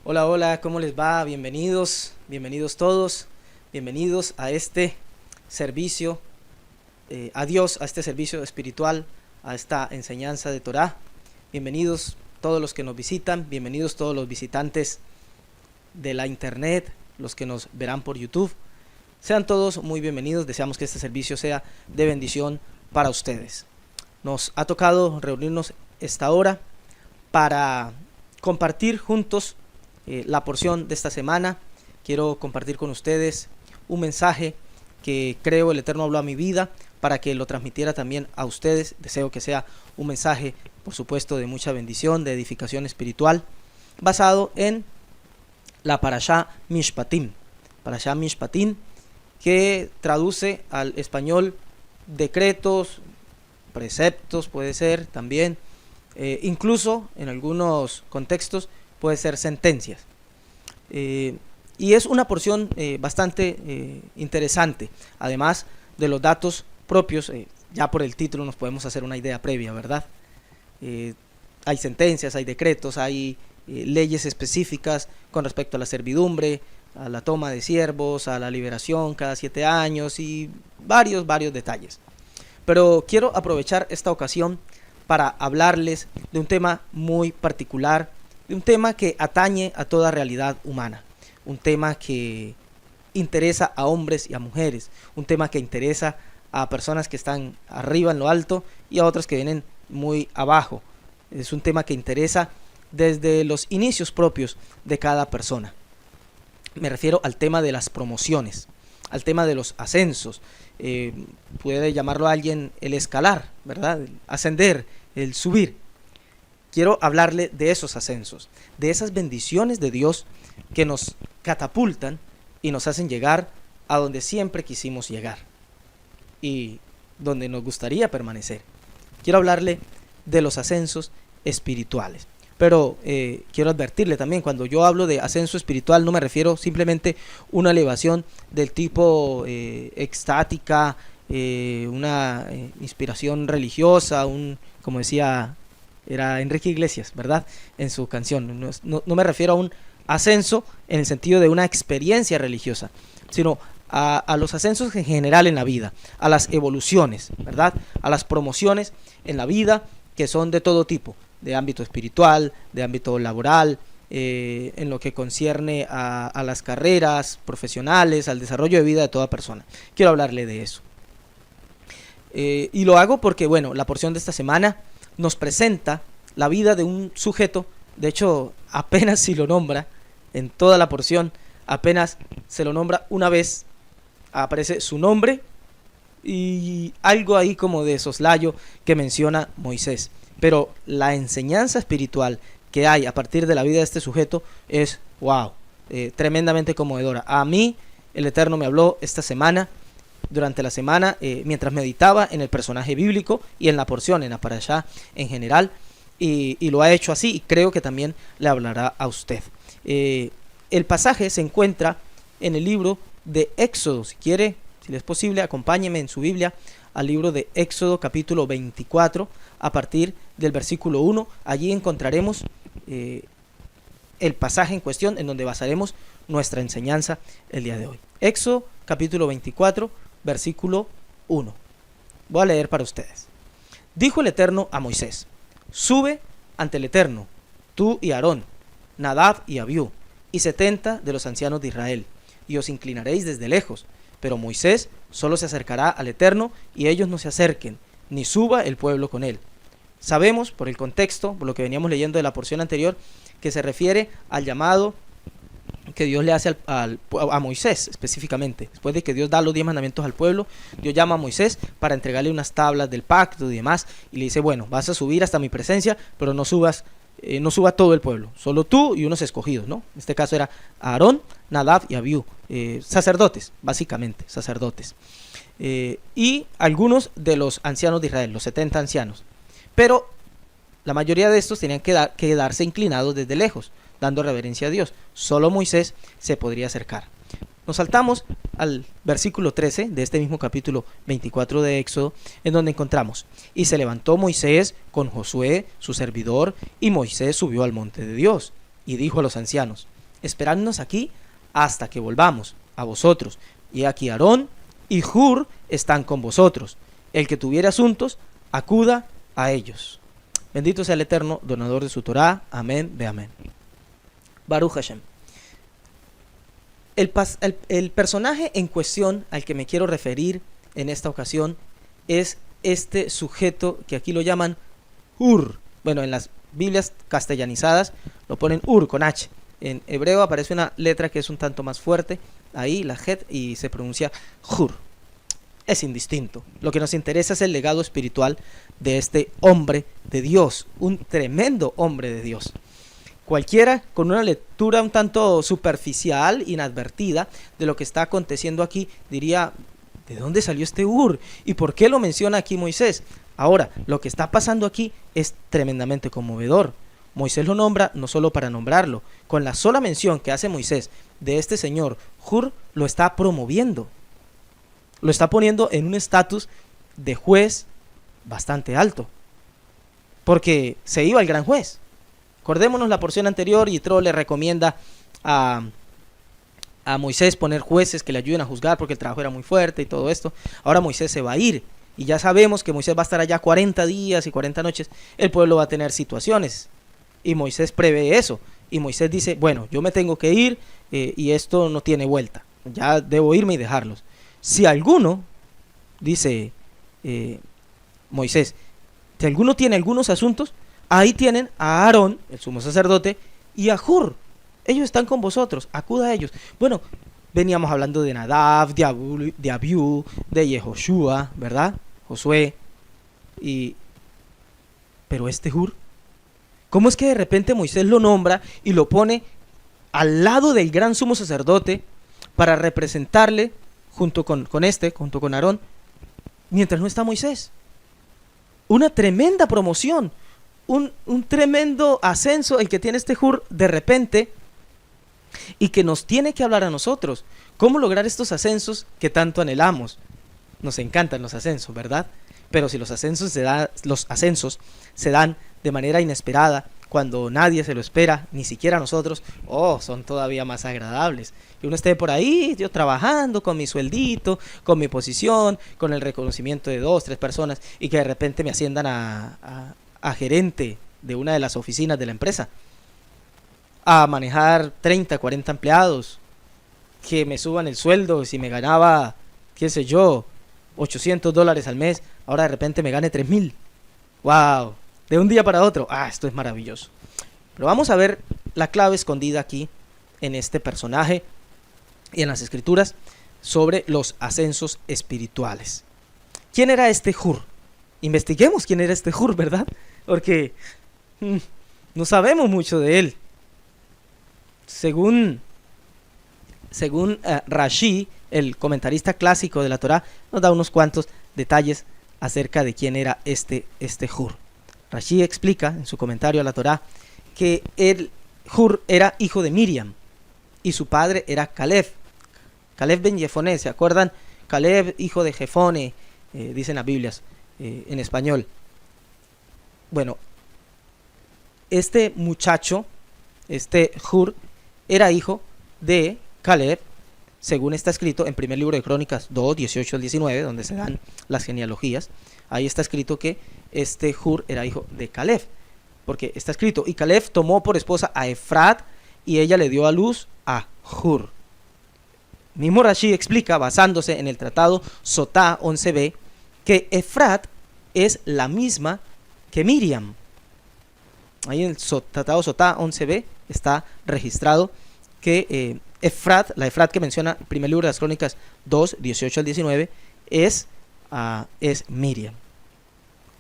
Hola, hola, ¿cómo les va? Bienvenidos, bienvenidos todos, bienvenidos a este servicio, a Dios, a este servicio espiritual, a esta enseñanza de Torá. Bienvenidos todos los que nos visitan, bienvenidos todos los visitantes de la internet, los que nos verán por YouTube. Sean todos muy bienvenidos, deseamos que este servicio sea de bendición para ustedes. Nos ha tocado reunirnos esta hora para compartir juntos la porción de esta semana. Quiero compartir con ustedes un mensaje que creo el Eterno habló a mi vida para que lo transmitiera también a ustedes. Deseo que sea un mensaje, por supuesto, de mucha bendición, de edificación espiritual, basado en la Parashá Mishpatim. Parashá Mishpatim, que traduce al español decretos, preceptos, puede ser también, incluso en algunos contextos puede ser sentencias. Y es una porción bastante interesante, además de los datos propios. Ya por el título nos podemos hacer una idea previa, ¿verdad? Hay sentencias, hay decretos, hay leyes específicas con respecto a la servidumbre, a la toma de siervos, a la liberación cada 7 años y varios detalles. Pero quiero aprovechar esta ocasión para hablarles de un tema muy particular, de un tema que atañe a toda realidad humana, un tema que interesa a hombres y a mujeres, un tema que interesa a personas que están arriba en lo alto y a otras que vienen muy abajo. Es un tema que interesa desde los inicios propios de cada persona. Me refiero al tema de las promociones, al tema de los ascensos. Puede llamarlo a alguien el escalar, ¿verdad? El ascender, el subir. Quiero hablarle de esos ascensos, de esas bendiciones de Dios que nos catapultan y nos hacen llegar a donde siempre quisimos llegar y donde nos gustaría permanecer. Quiero hablarle de los ascensos espirituales. Pero quiero advertirle también, cuando yo hablo de ascenso espiritual no me refiero simplemente a una elevación del tipo extática, una inspiración religiosa, como decía, era Enrique Iglesias, ¿verdad? En su canción. No me refiero a un ascenso en el sentido de una experiencia religiosa, sino a los ascensos en general en la vida, a las evoluciones, ¿verdad? A las promociones en la vida que son de todo tipo, de ámbito espiritual, de ámbito laboral, en lo que concierne a las carreras profesionales, al desarrollo de vida de toda persona. Quiero hablarle de eso. Y lo hago porque, bueno, la porción de esta semana nos presenta la vida de un sujeto. De hecho, apenas si lo nombra en toda la porción, apenas se lo nombra una vez, aparece su nombre y algo ahí como de soslayo que menciona Moisés. Pero la enseñanza espiritual que hay a partir de la vida de este sujeto es wow, tremendamente conmovedora. A mí el Eterno me habló esta semana, durante la semana, mientras meditaba en el personaje bíblico y en la porción, en la parashá en general, y lo ha hecho así, y creo que también le hablará a usted. El pasaje se encuentra en el libro de Éxodo. Si quiere, si le es posible, acompáñeme en su Biblia al libro de Éxodo capítulo 24, a partir del versículo 1. Allí encontraremos el pasaje en cuestión en donde basaremos nuestra enseñanza el día de hoy. Éxodo capítulo 24, versículo 1. Voy a leer para ustedes. Dijo el Eterno a Moisés: sube ante el Eterno, tú y Aarón, Nadab y Abiú, y 70 de los ancianos de Israel, y os inclinaréis desde lejos. Pero Moisés solo se acercará al Eterno, y ellos no se acerquen, ni suba el pueblo con él. Sabemos, por el contexto, por lo que veníamos leyendo de la porción anterior, que se refiere al llamado que Dios le hace a Moisés específicamente. Después de que Dios da los 10 mandamientos al pueblo, Dios llama a Moisés para entregarle unas tablas del pacto y demás, y le dice: bueno, vas a subir hasta mi presencia, pero no suba todo el pueblo, solo tú y unos escogidos, ¿no? En este caso era Aarón, Nadab y Abiú, sacerdotes, básicamente, sacerdotes. Y algunos de los ancianos de Israel, los 70 ancianos. Pero la mayoría de estos tenían que quedarse inclinados desde lejos, dando reverencia a Dios. Solo Moisés se podría acercar. Nos saltamos al versículo 13 de este mismo capítulo 24 de Éxodo, en donde encontramos: y se levantó Moisés con Josué, su servidor, y Moisés subió al monte de Dios, y dijo a los ancianos: esperadnos aquí hasta que volvamos a vosotros. Y aquí Aarón y Hur están con vosotros. El que tuviere asuntos, acuda a ellos. Bendito sea el Eterno, donador de su Torá. Amén, de amén. Baruch Hashem. El personaje en cuestión al que me quiero referir en esta ocasión es este sujeto que aquí lo llaman Hur. Bueno, en las Biblias castellanizadas lo ponen Ur con H. En hebreo aparece una letra que es un tanto más fuerte, ahí la Het, y se pronuncia Hur. Es indistinto. Lo que nos interesa es el legado espiritual de este hombre de Dios, un tremendo hombre de Dios. Cualquiera con una lectura un tanto superficial, inadvertida de lo que está aconteciendo aquí, diría: ¿de dónde salió este Ur? ¿Y por qué lo menciona aquí Moisés? Ahora, lo que está pasando aquí es tremendamente conmovedor. Moisés lo nombra no solo para nombrarlo, con la sola mención que hace Moisés de este señor Hur, lo está promoviendo. Lo está poniendo en un estatus de juez bastante alto, porque se iba el gran juez. Acordémonos la porción anterior, Yitro le recomienda a Moisés poner jueces que le ayuden a juzgar porque el trabajo era muy fuerte y todo esto. Ahora Moisés se va a ir y ya sabemos que Moisés va a estar allá 40 días y 40 noches. El pueblo va a tener situaciones y Moisés prevé eso. Y Moisés dice: bueno, yo me tengo que ir y esto no tiene vuelta. Ya debo irme y dejarlos. Si alguno, dice Moisés, si alguno tiene algunos asuntos, ahí tienen a Aarón, el sumo sacerdote, y a Hur. Ellos están con vosotros, acuda a ellos. Bueno, veníamos hablando de Nadab, de Abiú, de Yehoshua, ¿verdad? Josué. Pero este Hur, ¿cómo es que de repente Moisés lo nombra y lo pone al lado del gran sumo sacerdote para representarle junto con Aarón, mientras no está Moisés? Una tremenda promoción, un tremendo ascenso el que tiene este Hur de repente, y que nos tiene que hablar a nosotros. ¿Cómo lograr estos ascensos que tanto anhelamos? Nos encantan los ascensos, ¿verdad? Pero si los ascensos se dan de manera inesperada, cuando nadie se lo espera, ni siquiera nosotros, son todavía más agradables. Que uno esté por ahí, yo trabajando con mi sueldito, con mi posición, con el reconocimiento de 2, 3 personas, y que de repente me asciendan a gerente de una de las oficinas de la empresa, a manejar 30, 40 empleados, que me suban el sueldo. Si me ganaba, qué sé yo, $800 al mes, ahora de repente me gane 3,000. ¡Wow! De un día para otro. Esto es maravilloso. Pero vamos a ver la clave escondida aquí en este personaje y en las escrituras sobre los ascensos espirituales. ¿Quién era este Hur? Investiguemos quién era este Hur, ¿verdad? Porque no sabemos mucho de él. Según Rashi, el comentarista clásico de la Torá, nos da unos cuantos detalles acerca de quién era este Hur. Rashi explica en su comentario a la Torá que el Hur era hijo de Miriam y su padre era Caleb ben Jefoné. ¿Se acuerdan? Caleb, hijo de Jefone, dicen las Biblias en español. Bueno, este muchacho, este Hur, era hijo de Caleb, según está escrito en primer libro de Crónicas 2, 18 al 19, donde se dan las genealogías. Ahí está escrito que este Hur era hijo de Caleb, porque está escrito: y Caleb tomó por esposa a Efrat, y ella le dio a luz a Hur. Mismo Rashi explica, basándose en el tratado Sotá 11b, que Efrat es la misma que Miriam. Ahí en el tratado Sotá 11b está registrado que la Efrat que menciona el primer libro de las Crónicas 2, 18 al 19, es Miriam.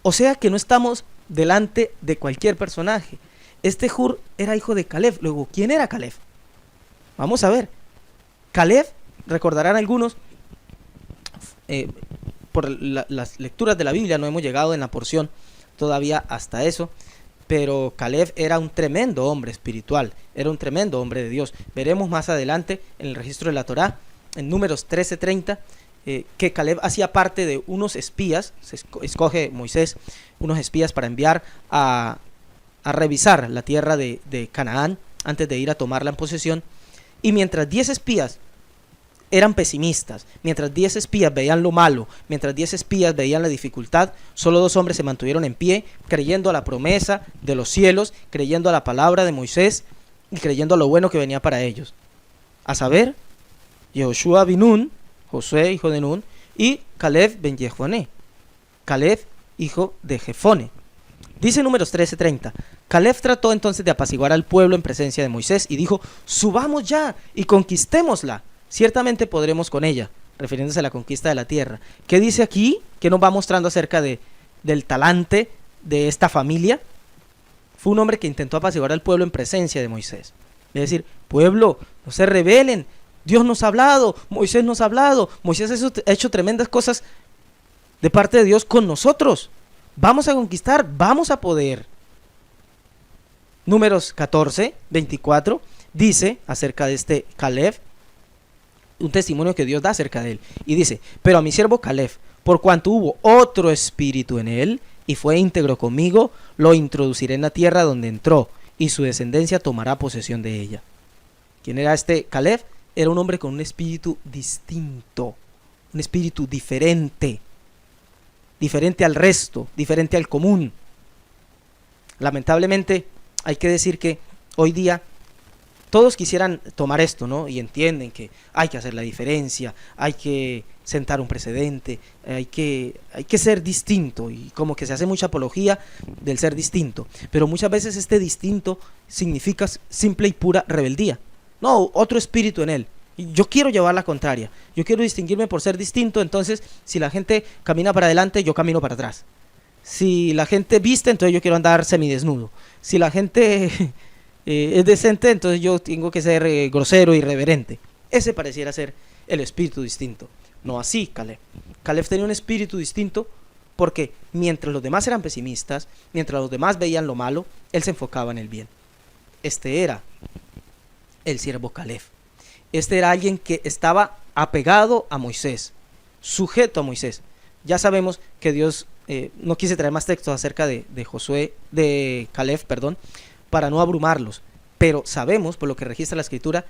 O sea que no estamos delante de cualquier personaje. Este Hur era hijo de Caleb. Luego, ¿quién era Caleb? Vamos a ver. Caleb, recordarán algunos, por las lecturas de la Biblia, no hemos llegado en la porción todavía hasta eso, pero Caleb era un tremendo hombre espiritual, era un tremendo hombre de Dios. Veremos más adelante en el registro de la Torá, en Números 13:30, que Caleb hacía parte de unos espías. Se escoge Moisés unos espías para enviar a revisar la tierra de Canaán, antes de ir a tomarla en posesión. Y mientras 10 espías eran pesimistas, mientras 10 espías veían lo malo, mientras 10 espías veían la dificultad, solo 2 hombres se mantuvieron en pie, creyendo a la promesa de los cielos, creyendo a la palabra de Moisés y creyendo a lo bueno que venía para ellos. A saber, Yehoshua bin Nun, Josué hijo de Nun, y Caleb ben Jefoné, Caleb hijo de Jefone. Dice Números 13:30, Caleb trató entonces de apaciguar al pueblo en presencia de Moisés y dijo: subamos ya y conquistémosla, ciertamente podremos con ella, refiriéndose a la conquista de la tierra. ¿Qué dice aquí? ¿Qué nos va mostrando acerca del talante de esta familia? Fue un hombre que intentó apaciguar al pueblo en presencia de Moisés. Es decir, pueblo, no se rebelen, Dios nos ha hablado, Moisés nos ha hablado, Moisés ha hecho tremendas cosas de parte de Dios con nosotros. Vamos a conquistar, vamos a poder. Números 14:24 dice acerca de este Caleb, un testimonio que Dios da acerca de él. Y dice: pero a mi siervo Caleb, por cuanto hubo otro espíritu en él, y fue íntegro conmigo, lo introduciré en la tierra donde entró, y su descendencia tomará posesión de ella. ¿Quién era este Caleb? Era un hombre con un espíritu distinto, un espíritu diferente, diferente al resto, diferente al común. Lamentablemente hay que decir que hoy día todos quisieran tomar esto, ¿no? Y entienden que hay que hacer la diferencia, hay que sentar un precedente, hay que ser distinto, y como que se hace mucha apología del ser distinto, pero muchas veces este distinto significa simple y pura rebeldía. No, otro espíritu en él. Yo quiero llevar la contraria, yo quiero distinguirme por ser distinto, entonces si la gente camina para adelante, yo camino para atrás. Si la gente viste, entonces yo quiero andar semidesnudo. Si la gente es decente, entonces yo tengo que ser grosero y irreverente. Ese pareciera ser el espíritu distinto. No así Caleb. Caleb tenía un espíritu distinto porque mientras los demás eran pesimistas, mientras los demás veían lo malo, él se enfocaba en el bien. Este era el siervo Caleb. Este era alguien que estaba apegado a Moisés, sujeto a Moisés. Ya sabemos que Dios, no quise traer más textos acerca de Caleb, para no abrumarlos, pero sabemos, por lo que registra la escritura,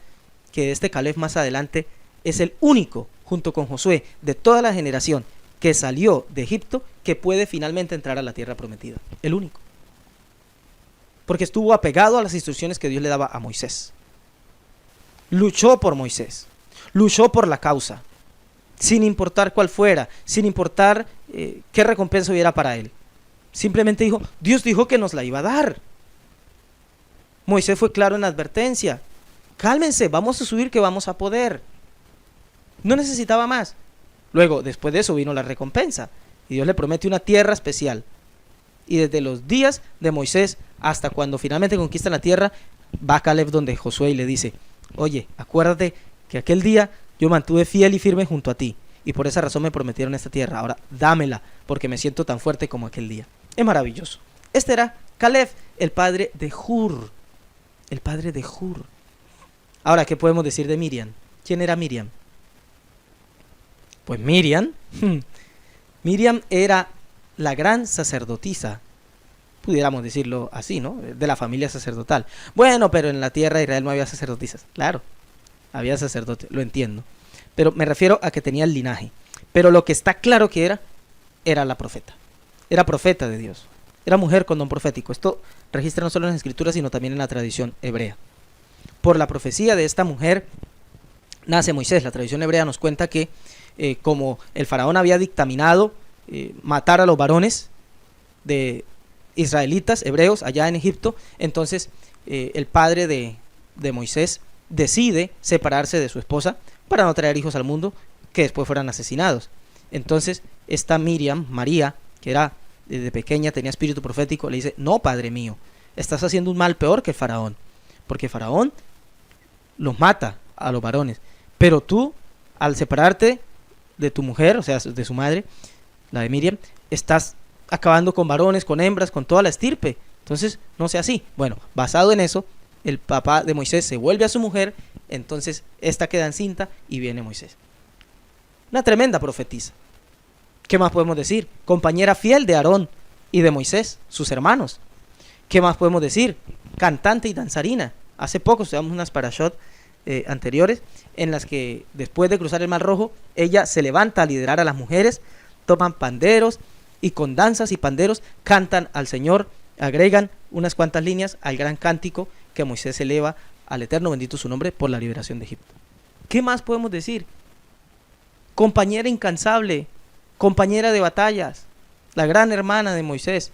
que este Caleb más adelante es el único, junto con Josué, de toda la generación que salió de Egipto, que puede finalmente entrar a la tierra prometida. El único. Porque estuvo apegado a las instrucciones que Dios le daba a Moisés. Luchó por Moisés, luchó por la causa, sin importar cuál fuera, sin importar qué recompensa hubiera para él. Simplemente dijo: Dios dijo que nos la iba a dar. Moisés fue claro en la advertencia: cálmense, vamos a subir que vamos a poder. No necesitaba más. Luego, después de eso vino la recompensa, y Dios le promete una tierra especial. Y desde los días de Moisés hasta cuando finalmente conquistan la tierra, va Caleb donde Josué y le dice: oye, acuérdate que aquel día yo mantuve fiel y firme junto a ti, y por esa razón me prometieron esta tierra. Ahora dámela, porque me siento tan fuerte como aquel día. Es maravilloso. Este era Caleb, el padre de Hur. El padre de Hur. Ahora, ¿qué podemos decir de Miriam? ¿Quién era Miriam? Pues Miriam era la gran sacerdotisa, pudiéramos decirlo así, ¿no? De la familia sacerdotal. Bueno, pero en la tierra de Israel no había sacerdotisas. Claro, había sacerdotes, lo entiendo. Pero me refiero a que tenía el linaje. Pero lo que está claro que era la profeta. Era profeta de Dios. Era mujer con don profético. Esto registra no solo en las escrituras, sino también en la tradición hebrea. Por la profecía de esta mujer nace Moisés. La tradición hebrea nos cuenta que como el faraón había dictaminado matar a los varones de israelitas, hebreos, allá en Egipto, entonces el padre de Moisés decide separarse de su esposa para no traer hijos al mundo que después fueran asesinados. Entonces esta Miriam, María, que era desde pequeña, tenía espíritu profético, le dice: no, padre mío, estás haciendo un mal peor que el faraón, porque el faraón los mata a los varones, pero tú, al separarte de tu mujer, o sea, de su madre, la de Miriam, estás acabando con varones, con hembras, con toda la estirpe. Entonces no sea así. Bueno, basado en eso, el papá de Moisés se vuelve a su mujer, entonces esta queda encinta y viene Moisés. Una tremenda profetisa. ¿Qué más podemos decir? Compañera fiel de Aarón y de Moisés, sus hermanos. ¿Qué más podemos decir? Cantante y danzarina. Hace poco estudiamos unas parashot anteriores en las que después de cruzar el Mar Rojo, ella se levanta a liderar a las mujeres, toman panderos y con danzas y panderos cantan al Señor, agregan unas cuantas líneas al gran cántico que Moisés eleva al Eterno, bendito su nombre, por la liberación de Egipto. ¿Qué más podemos decir? Compañera incansable, compañera de batallas, la gran hermana de Moisés.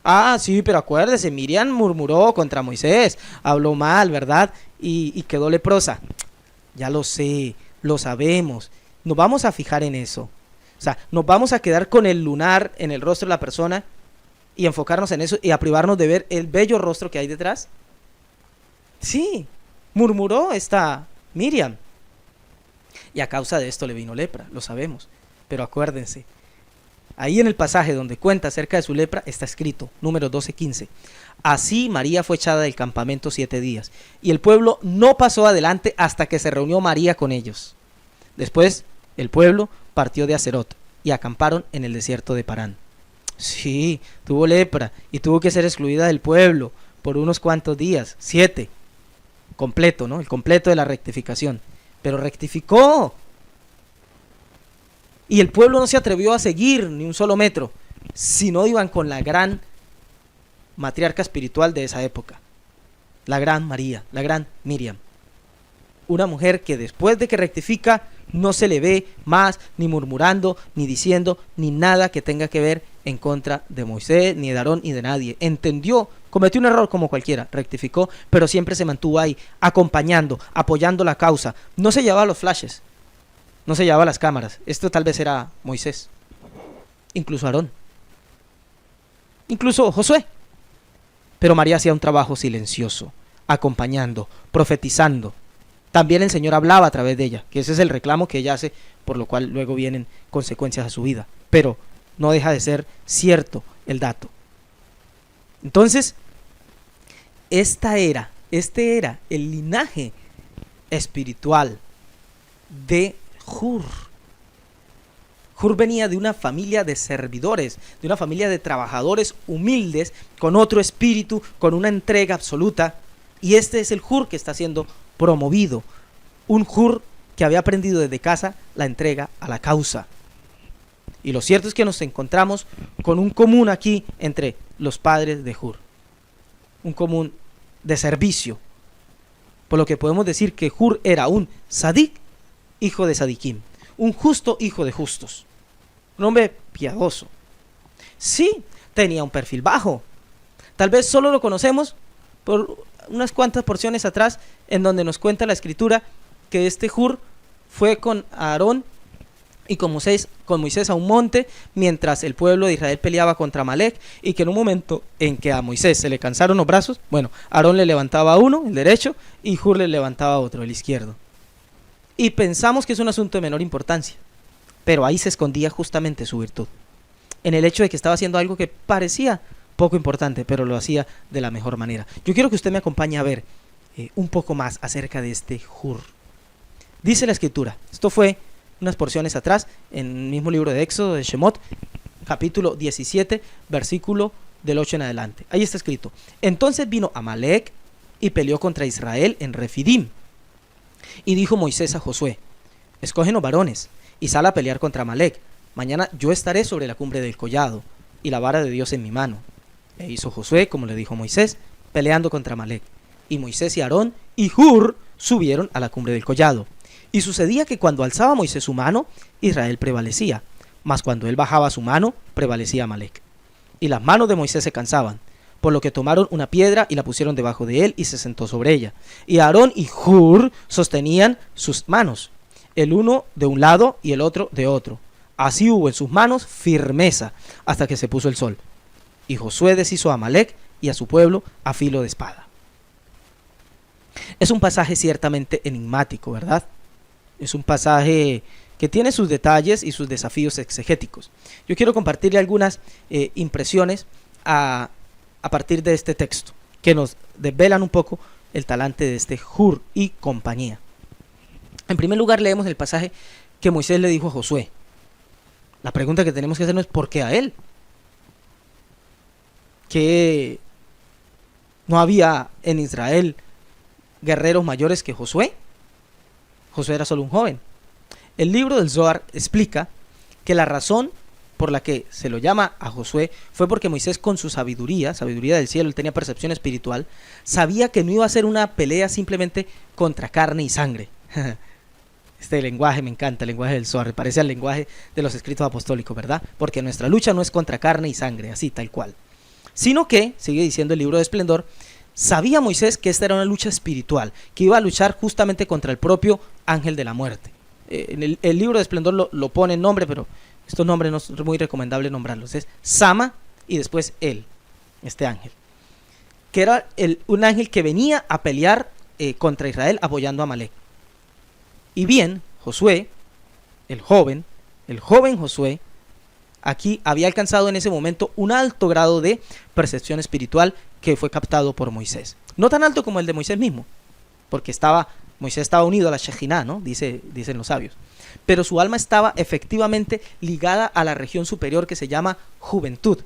Ah, sí, pero acuérdese, Miriam murmuró contra Moisés, habló mal, ¿verdad? Y quedó leprosa. Ya lo sé, lo sabemos. Nos vamos a fijar en eso. O sea, nos vamos a quedar con el lunar en el rostro de la persona y enfocarnos en eso y a privarnos de ver el bello rostro que hay detrás. Sí, murmuró esta Miriam. Y a causa de esto le vino lepra, lo sabemos. Pero acuérdense, ahí en el pasaje donde cuenta acerca de su lepra está escrito, Números 12:15. Así María fue echada del campamento 7 días, y el pueblo no pasó adelante hasta que se reunió María con ellos. Después el pueblo partió de Aserot y acamparon en el desierto de Parán. Sí, tuvo lepra y tuvo que ser excluida del pueblo por unos cuantos días, 7, completo, ¿no? El completo de la rectificación. Pero rectificó. Y el pueblo no se atrevió a seguir ni un solo metro, si no iban con la gran matriarca espiritual de esa época, la gran María, la gran Miriam. Una mujer que después de que rectifica no se le ve más ni murmurando, ni diciendo, ni nada que tenga que ver en contra de Moisés, ni de Aarón, ni de nadie. Entendió, cometió un error como cualquiera, rectificó, pero siempre se mantuvo ahí, acompañando, apoyando la causa. No se llevaba los flashes, no se llevaba las cámaras. Esto tal vez era Moisés, incluso Aarón, incluso Josué. Pero María hacía un trabajo silencioso, acompañando, profetizando. También el Señor hablaba a través de ella, que ese es el reclamo que ella hace, por lo cual luego vienen consecuencias a su vida. Pero no deja de ser cierto el dato. Entonces, este era el linaje espiritual de Hur. Hur venía de una familia de servidores, de una familia de trabajadores humildes, con otro espíritu, con una entrega absoluta. Y este es el Hur que está siendo promovido. Un Hur que había aprendido desde casa la entrega a la causa. Y lo cierto es que nos encontramos con un común aquí entre los padres de Hur. Un común de servicio. Por lo que podemos decir que Hur era un Sadik, hijo de Sadikim. Un justo hijo de justos. Un hombre piadoso. Sí, tenía un perfil bajo. Tal vez solo lo conocemos por unas cuantas porciones atrás, en donde nos cuenta la escritura que este Hur fue con Aarón y con Moisés a un monte, mientras el pueblo de Israel peleaba contra Amalek, y que en un momento en que a Moisés se le cansaron los brazos, bueno, Aarón le levantaba uno, el derecho, y Hur le levantaba otro, el izquierdo. Y pensamos que es un asunto de menor importancia, pero ahí se escondía justamente su virtud, en el hecho de que estaba haciendo algo que parecía poco importante, pero lo hacía de la mejor manera. Yo quiero que usted me acompañe a ver un poco más acerca de este Hur. Dice la escritura, esto fue unas porciones atrás, en el mismo libro de Éxodo, de Shemot, capítulo 17, versículo del 8 en adelante. Ahí está escrito: entonces vino Amalek y peleó contra Israel en Refidim. Y dijo Moisés a Josué: escógenos varones y sal a pelear contra Amalek. Mañana yo estaré sobre la cumbre del collado y la vara de Dios en mi mano. E hizo Josué como le dijo Moisés, peleando contra Amalek. Y Moisés y Aarón y Hur subieron a la cumbre del collado. Y sucedía que cuando alzaba Moisés su mano, Israel prevalecía, mas cuando él bajaba su mano, prevalecía Amalek. Y las manos de Moisés se cansaban, por lo que tomaron una piedra y la pusieron debajo de él y se sentó sobre ella. Y Aarón y Hur sostenían sus manos, el uno de un lado y el otro de otro. Así hubo en sus manos firmeza hasta que se puso el sol. Y Josué deshizo a Amalek y a su pueblo a filo de espada. Es un pasaje ciertamente enigmático, ¿verdad? Es un pasaje que tiene sus detalles y sus desafíos exegéticos. Yo quiero compartirle algunas impresiones a partir de este texto, que nos desvelan un poco el talante de este Hur y compañía. En primer lugar, leemos el pasaje que Moisés le dijo a Josué. La pregunta que tenemos que hacernos es: ¿por qué a él? Que no había en Israel guerreros mayores que Josué. Josué era solo un joven. El libro del Zohar explica que la razón por la que se lo llama a Josué fue porque Moisés, con su sabiduría del cielo, él tenía percepción espiritual, sabía que no iba a ser una pelea simplemente contra carne y sangre. Este lenguaje me encanta, el lenguaje del Zohar, parece al lenguaje de los escritos apostólicos, ¿verdad? Porque nuestra lucha no es contra carne y sangre, así tal cual, sino que, sigue diciendo el libro de Esplendor, sabía Moisés que esta era una lucha espiritual, que iba a luchar justamente contra el propio ángel de la muerte. En el libro de Esplendor lo pone en nombre, pero estos nombres no es muy recomendable nombrarlos. Es Sama y después él, este ángel, que era un ángel que venía a pelear contra Israel apoyando a Amalek. Y bien, Josué, el joven Josué, aquí había alcanzado en ese momento un alto grado de percepción espiritual que fue captado por Moisés. No tan alto como el de Moisés mismo, porque Moisés estaba unido a la Shejinah, ¿no? Dicen los sabios. Pero su alma estaba efectivamente ligada a la región superior que se llama juventud.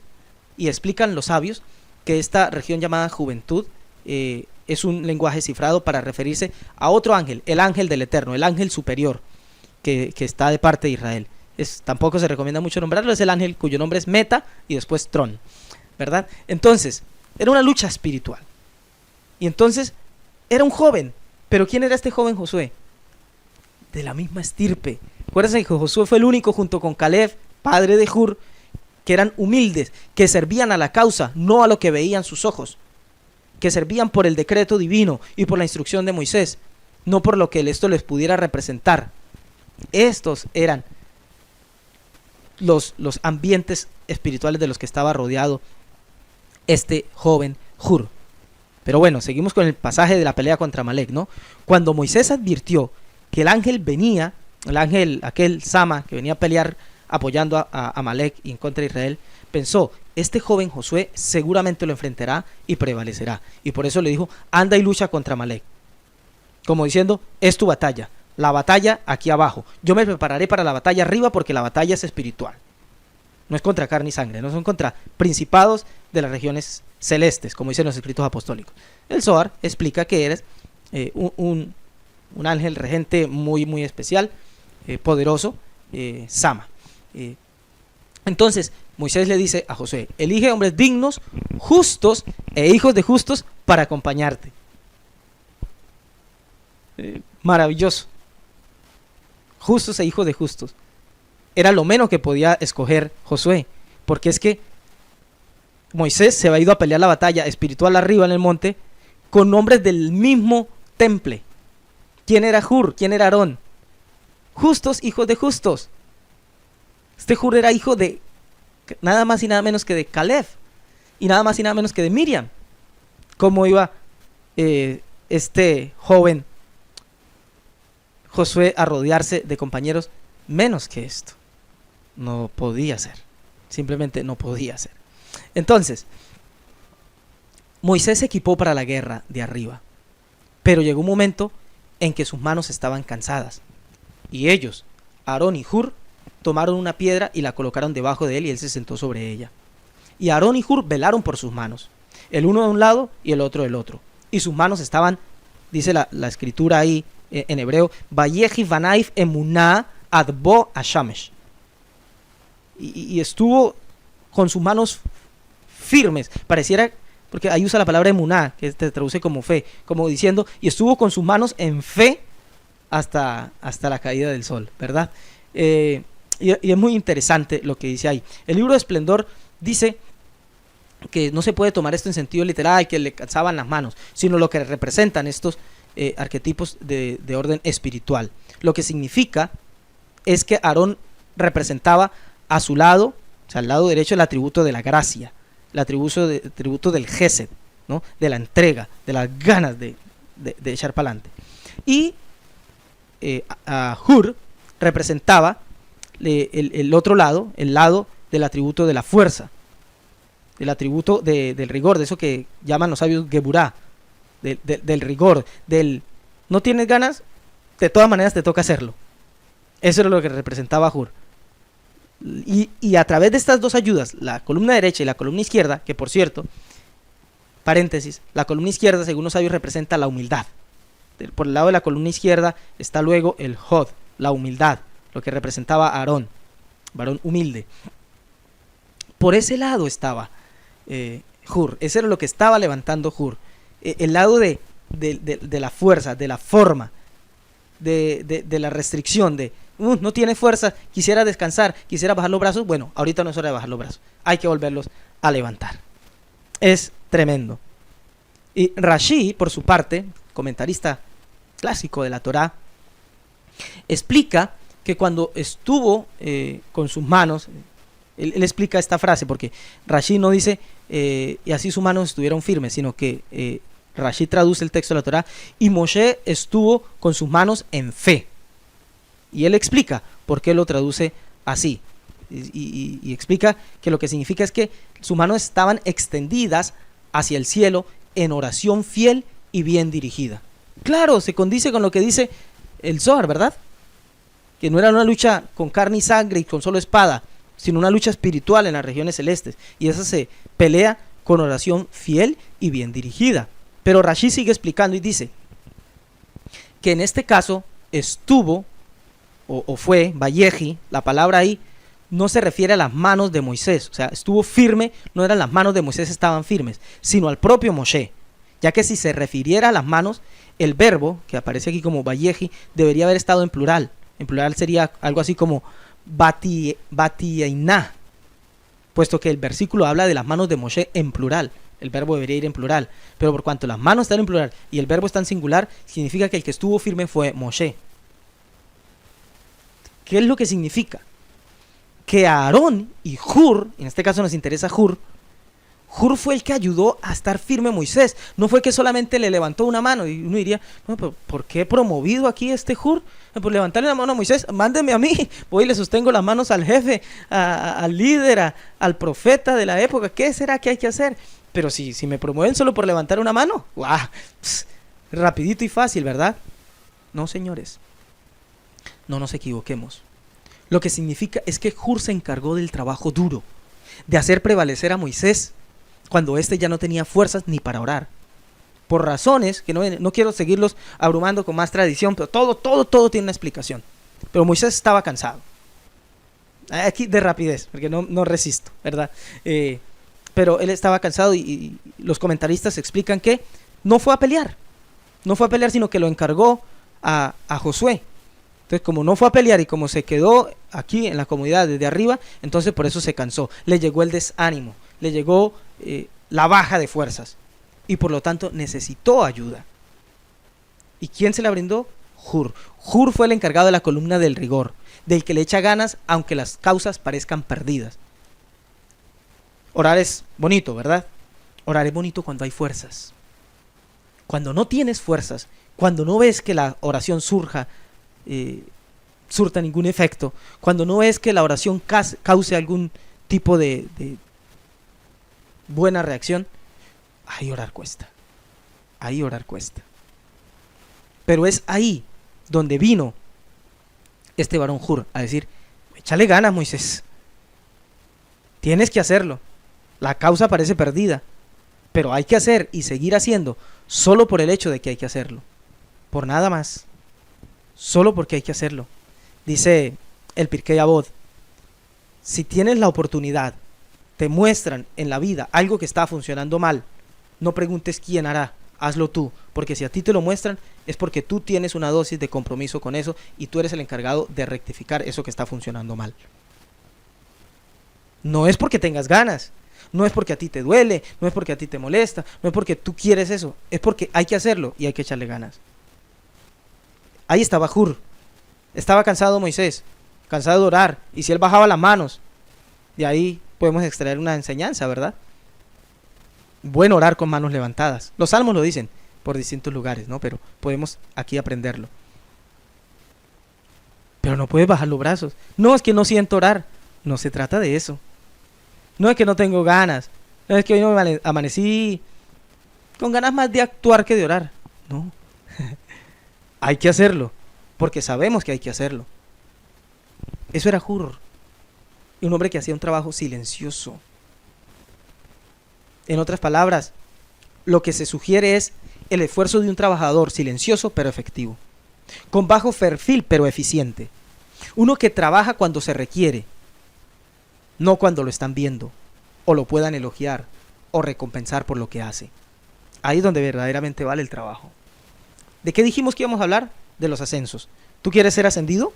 Y explican los sabios que esta región llamada juventud es un lenguaje cifrado para referirse a otro ángel, el ángel del Eterno, el ángel superior que está de parte de Israel. Tampoco se recomienda mucho nombrarlo, es el ángel cuyo nombre es Meta y después Tron, ¿verdad? Entonces, era una lucha espiritual. Y entonces, era un joven. Pero ¿quién era este joven Josué? De la misma estirpe. Acuérdense que Josué fue el único, junto con Caleb, padre de Hur, que eran humildes, que servían a la causa, no a lo que veían sus ojos, que servían por el decreto divino y por la instrucción de Moisés, no por lo que esto les pudiera representar. Estos eran los ambientes espirituales de los que estaba rodeado este joven Hur. Pero bueno, seguimos con el pasaje de la pelea contra Amalek, ¿no? Cuando Moisés advirtió que el ángel venía, el ángel, aquel Sama, que venía a pelear apoyando a Amalek y en contra de Israel, pensó, este joven Josué seguramente lo enfrentará y prevalecerá. Y por eso le dijo, anda y lucha contra Amalek. Como diciendo, es tu batalla, la batalla aquí abajo. Yo me prepararé para la batalla arriba porque la batalla es espiritual. No es contra carne y sangre, no son contra principados de las regiones celestes, como dicen los escritos apostólicos. El Zohar explica que eres un ángel regente muy, muy especial, poderoso, Sama. Entonces, Moisés le dice a Josué, elige hombres dignos, justos e hijos de justos para acompañarte. Maravilloso. Justos e hijos de justos. Era lo menos que podía escoger Josué, porque es que Moisés se había ido a pelear la batalla espiritual arriba en el monte con hombres del mismo temple. ¿Quién era Hur? ¿Quién era Aarón? Justos, hijos de justos. Este Hur era hijo de nada más y nada menos que de Caleb, y nada más y nada menos que de Miriam. ¿Cómo iba este joven Josué a rodearse de compañeros menos que esto? No podía ser, simplemente no podía ser. Entonces, Moisés se equipó para la guerra de arriba, pero llegó un momento en que sus manos estaban cansadas, y ellos, Aarón y Hur, tomaron una piedra y la colocaron debajo de él y él se sentó sobre ella. Y Aarón y Hur velaron por sus manos, el uno de un lado y el otro del otro, y sus manos estaban, dice la escritura ahí en hebreo, Vayehi Vanaif Emuná Adbo Ashamesh, y estuvo con sus manos firmes, pareciera, porque ahí usa la palabra emuná, que se traduce como fe, como diciendo, y estuvo con sus manos en fe hasta la caída del sol, ¿verdad? Y es muy interesante lo que dice ahí. El libro de Esplendor dice que no se puede tomar esto en sentido literal, que le cansaban las manos, sino lo que representan estos arquetipos de orden espiritual. Lo que significa es que Aarón representaba a su lado, o sea, al lado derecho, el atributo de la gracia, el atributo del gesed, ¿no? De la entrega, de las ganas de echar para adelante. Y a Hur representaba el otro lado, el lado del atributo de la fuerza, el atributo del rigor, de eso que llaman los sabios Geburá, del rigor, del no tienes ganas, de todas maneras te toca hacerlo. Eso era lo que representaba a Hur. Y a través de estas dos ayudas, la columna derecha y la columna izquierda, que por cierto, paréntesis, la columna izquierda según los sabios representa la humildad, por el lado de la columna izquierda está luego el Hod, la humildad, lo que representaba a Aarón, varón humilde. Por ese lado estaba Hur, ese era lo que estaba levantando Hur, el lado de la fuerza, de la forma, de la restricción, no tiene fuerza, quisiera descansar, quisiera bajar los brazos. Bueno, ahorita no es hora de bajar los brazos, hay que volverlos a levantar. Es tremendo. Y Rashi, por su parte, comentarista clásico de la Torá, explica que cuando estuvo con sus manos, él explica esta frase, porque Rashi no dice y así sus manos estuvieron firmes, sino que Rashi traduce el texto de la Torá, y Moshe estuvo con sus manos en fe. Y él explica por qué lo traduce así. Y explica que lo que significa es que sus manos estaban extendidas hacia el cielo en oración fiel y bien dirigida. Claro, se condice con lo que dice el Zohar, ¿verdad? Que no era una lucha con carne y sangre y con solo espada, sino una lucha espiritual en las regiones celestes. Y esa se pelea con oración fiel y bien dirigida. Pero Rashi sigue explicando y dice que en este caso estuvo, o fue, Vayehi, la palabra ahí, no se refiere a las manos de Moisés, o sea, estuvo firme, no eran las manos de Moisés estaban firmes, sino al propio Moshe, ya que si se refiriera a las manos, el verbo, que aparece aquí como Vayehi, debería haber estado en plural sería algo así como Batiyainá, puesto que el versículo habla de las manos de Moshe en plural, el verbo debería ir en plural, pero por cuanto las manos están en plural y el verbo está en singular, significa que el que estuvo firme fue Moshe. ¿Qué es lo que significa? Que Aarón y Hur, en este caso nos interesa Hur fue el que ayudó a estar firme a Moisés, no fue que solamente le levantó una mano. Y uno diría, no, pero ¿por qué he promovido aquí este Hur? Por levantarle la mano a Moisés, mándeme a mí, voy y le sostengo las manos al jefe, al líder, al profeta de la época. ¿Qué será que hay que hacer? Pero si me promueven solo por levantar una mano, ¡guau! Rapidito y fácil, ¿verdad? No, señores, no nos equivoquemos. Lo que significa es que Hur se encargó del trabajo duro, de hacer prevalecer a Moisés cuando éste ya no tenía fuerzas ni para orar. Por razones que no quiero seguirlos abrumando con más tradición, pero todo tiene una explicación. Pero Moisés estaba cansado. Aquí de rapidez, porque no resisto, ¿verdad? Pero él estaba cansado y los comentaristas explican que no fue a pelear, sino que lo encargó a Josué. Entonces, como no fue a pelear y como se quedó aquí en la comunidad desde arriba, entonces por eso se cansó, le llegó el desánimo, le llegó la baja de fuerzas y por lo tanto necesitó ayuda. ¿Y quién se la brindó? Hur. Hur fue el encargado de la columna del rigor, del que le echa ganas aunque las causas parezcan perdidas. Orar es bonito, ¿verdad? Orar es bonito cuando hay fuerzas. Cuando no tienes fuerzas, cuando no ves que la oración surta ningún efecto, cuando no ves que la oración cause algún tipo de buena reacción, ahí orar cuesta. Pero es ahí donde vino este varón Hur a decir, échale ganas, Moisés, tienes que hacerlo, la causa parece perdida, pero hay que hacer y seguir haciendo solo por el hecho de que hay que hacerlo, por nada más, solo porque hay que hacerlo. Dice el Pirkei Avot, si tienes la oportunidad, te muestran en la vida algo que está funcionando mal, no preguntes quién hará, hazlo tú, porque si a ti te lo muestran es porque tú tienes una dosis de compromiso con eso y tú eres el encargado de rectificar eso que está funcionando mal. No es porque tengas ganas, no es porque a ti te duele, no es porque a ti te molesta, no es porque tú quieres eso, es porque hay que hacerlo y hay que echarle ganas. Ahí estaba Hur, estaba cansado Moisés, cansado de orar, y si él bajaba las manos, de ahí podemos extraer una enseñanza, ¿verdad? Bueno orar con manos levantadas. Los salmos lo dicen por distintos lugares, ¿no? Pero podemos aquí aprenderlo. Pero no puedes bajar los brazos. No, es que no siento orar. No se trata de eso. No es que no tengo ganas. No es que hoy no me amanecí con ganas más de actuar que de orar. No. Hay que hacerlo, porque sabemos que hay que hacerlo. Eso era Hur, un hombre que hacía un trabajo silencioso. En otras palabras, lo que se sugiere es el esfuerzo de un trabajador silencioso pero efectivo, con bajo perfil pero eficiente. Uno que trabaja cuando se requiere, no cuando lo están viendo, o lo puedan elogiar, o recompensar por lo que hace. Ahí es donde verdaderamente vale el trabajo. ¿De qué dijimos que íbamos a hablar? De los ascensos. ¿Tú quieres ser ascendido?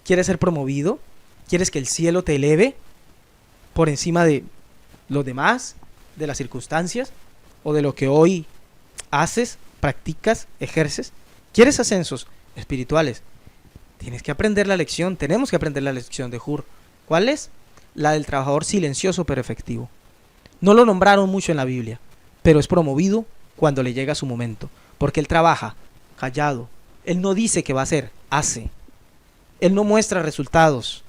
¿Quieres ser promovido? ¿Quieres que el cielo te eleve por encima de los demás, de las circunstancias, o de lo que hoy haces, practicas, ejerces? ¿Quieres ascensos espirituales? Tienes que aprender la lección, tenemos que aprender la lección de Hur. ¿Cuál es? La del trabajador silencioso pero efectivo. No lo nombraron mucho en la Biblia, pero es promovido cuando le llega su momento, porque él trabaja callado. Él no dice que va a hacer, hace. Él no muestra resultados,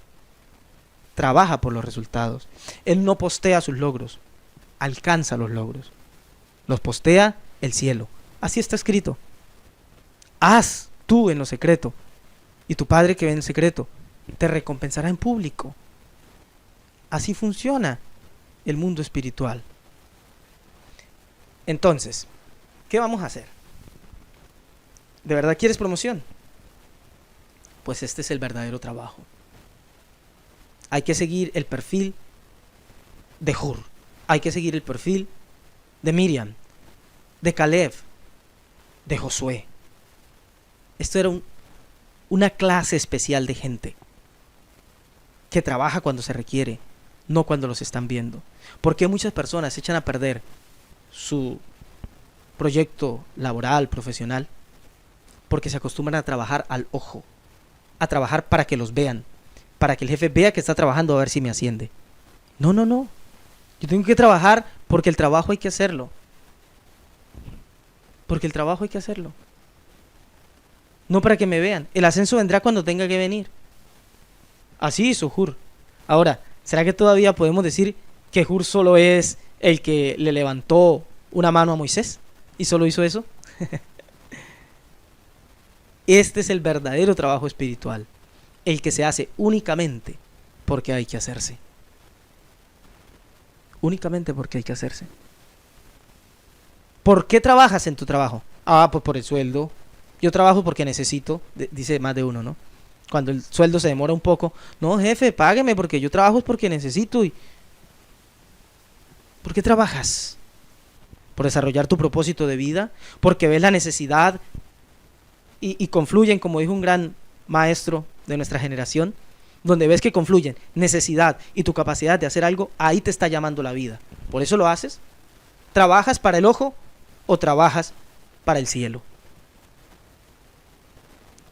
trabaja por los resultados. Él no postea sus logros, alcanza los logros. Los postea el cielo. Así está escrito. Haz tú en lo secreto, y tu Padre que ve en secreto te recompensará en público. Así funciona el mundo espiritual. Entonces, ¿qué vamos a hacer? ¿De verdad quieres promoción? Pues este es el verdadero trabajo. Hay que seguir el perfil de Hur. Hay que seguir el perfil de Miriam, de Caleb, de Josué. Esto era una clase especial de gente que trabaja cuando se requiere, no cuando los están viendo. Porque muchas personas echan a perder su proyecto laboral, profesional, porque se acostumbran a trabajar al ojo, a trabajar para que los vean, para que el jefe vea que está trabajando a ver si me asciende. No. Yo tengo que trabajar porque el trabajo hay que hacerlo. Porque el trabajo hay que hacerlo. No para que me vean. El ascenso vendrá cuando tenga que venir. Así hizo Hur. Ahora, ¿será que todavía podemos decir que Hur solo es el que le levantó una mano a Moisés y solo hizo eso? Este es el verdadero trabajo espiritual, el que se hace únicamente porque hay que hacerse. Únicamente porque hay que hacerse. ¿Por qué trabajas en tu trabajo? Pues por el sueldo. Yo trabajo porque necesito, dice más de uno, ¿no? Cuando el sueldo se demora un poco, no, jefe, págueme porque yo trabajo es porque necesito. ¿Por qué trabajas? ¿Por desarrollar tu propósito de vida? ¿Porque ves la necesidad y confluyen, como dijo un gran maestro de nuestra generación? Donde ves que confluyen necesidad y tu capacidad de hacer algo, ahí te está llamando la vida. ¿Por eso lo haces? ¿Trabajas para el ojo o trabajas para el cielo?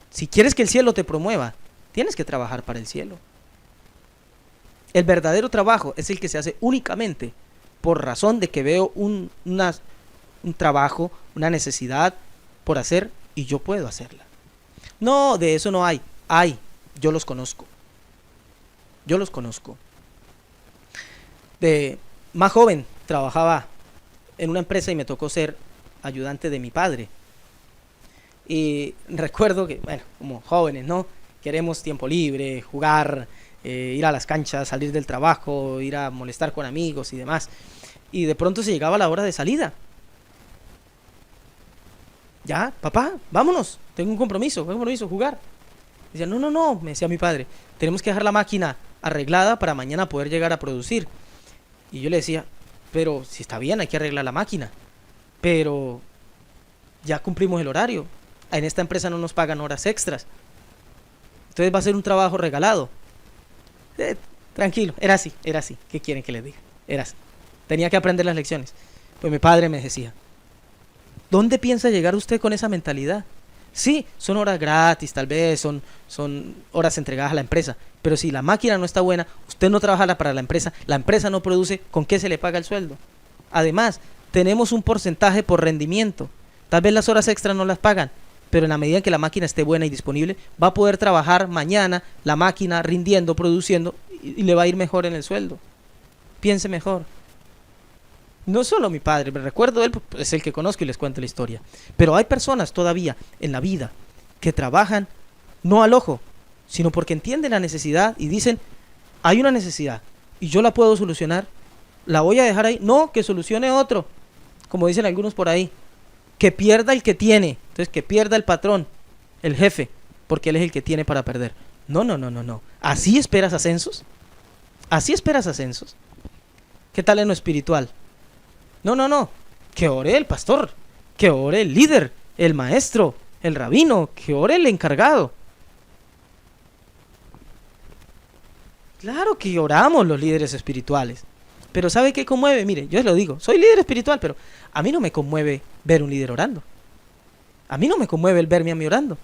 Si quieres que el cielo te promueva, tienes que trabajar para el cielo. El verdadero trabajo es el que se hace únicamente por razón de que veo un trabajo, una necesidad por hacer y yo puedo hacerla. No, de eso no hay. Yo los conozco. De más joven trabajaba en una empresa y me tocó ser ayudante de mi padre. Y recuerdo que, bueno, como jóvenes, ¿no? Queremos tiempo libre, jugar, ir a las canchas, salir del trabajo, ir a molestar con amigos y demás. Y de pronto se llegaba la hora de salida. Ya, papá, vámonos, tengo un compromiso, jugar. Decía, no, me decía mi padre, tenemos que dejar la máquina arreglada para mañana poder llegar a producir. Y yo le decía, pero si está bien, hay que arreglar la máquina, pero ya cumplimos el horario. En esta empresa no nos pagan horas extras, entonces va a ser un trabajo regalado. Tranquilo, era así. ¿Qué quieren que les diga? Era así. Tenía que aprender las lecciones. Pues mi padre me decía, ¿dónde piensa llegar usted con esa mentalidad? Sí, son horas gratis, tal vez, son horas entregadas a la empresa, pero si la máquina no está buena, usted no trabaja para la empresa no produce, ¿con qué se le paga el sueldo? Además, tenemos un porcentaje por rendimiento. Tal vez las horas extras no las pagan, pero en la medida en que la máquina esté buena y disponible, va a poder trabajar mañana la máquina rindiendo, produciendo, y le va a ir mejor en el sueldo. Piense mejor. No solo mi padre, me recuerdo él, pues, es el que conozco y les cuento la historia. Pero hay personas todavía en la vida que trabajan no al ojo, sino porque entienden la necesidad y dicen, hay una necesidad y yo la puedo solucionar, la voy a dejar ahí. No, que solucione otro, como dicen algunos por ahí. Que pierda el que tiene. Entonces que pierda el patrón, el jefe, porque él es el que tiene para perder. No, no, no, no, no. ¿Así esperas ascensos? ¿Así esperas ascensos? ¿Qué tal en lo espiritual? No, no, no. Que ore el pastor, que ore el líder, el maestro, el rabino, que ore el encargado. Claro que oramos los líderes espirituales. Pero ¿sabe qué conmueve? Mire, yo lo digo, soy líder espiritual, pero a mí no me conmueve ver un líder orando. A mí no me conmueve el verme a mí orando.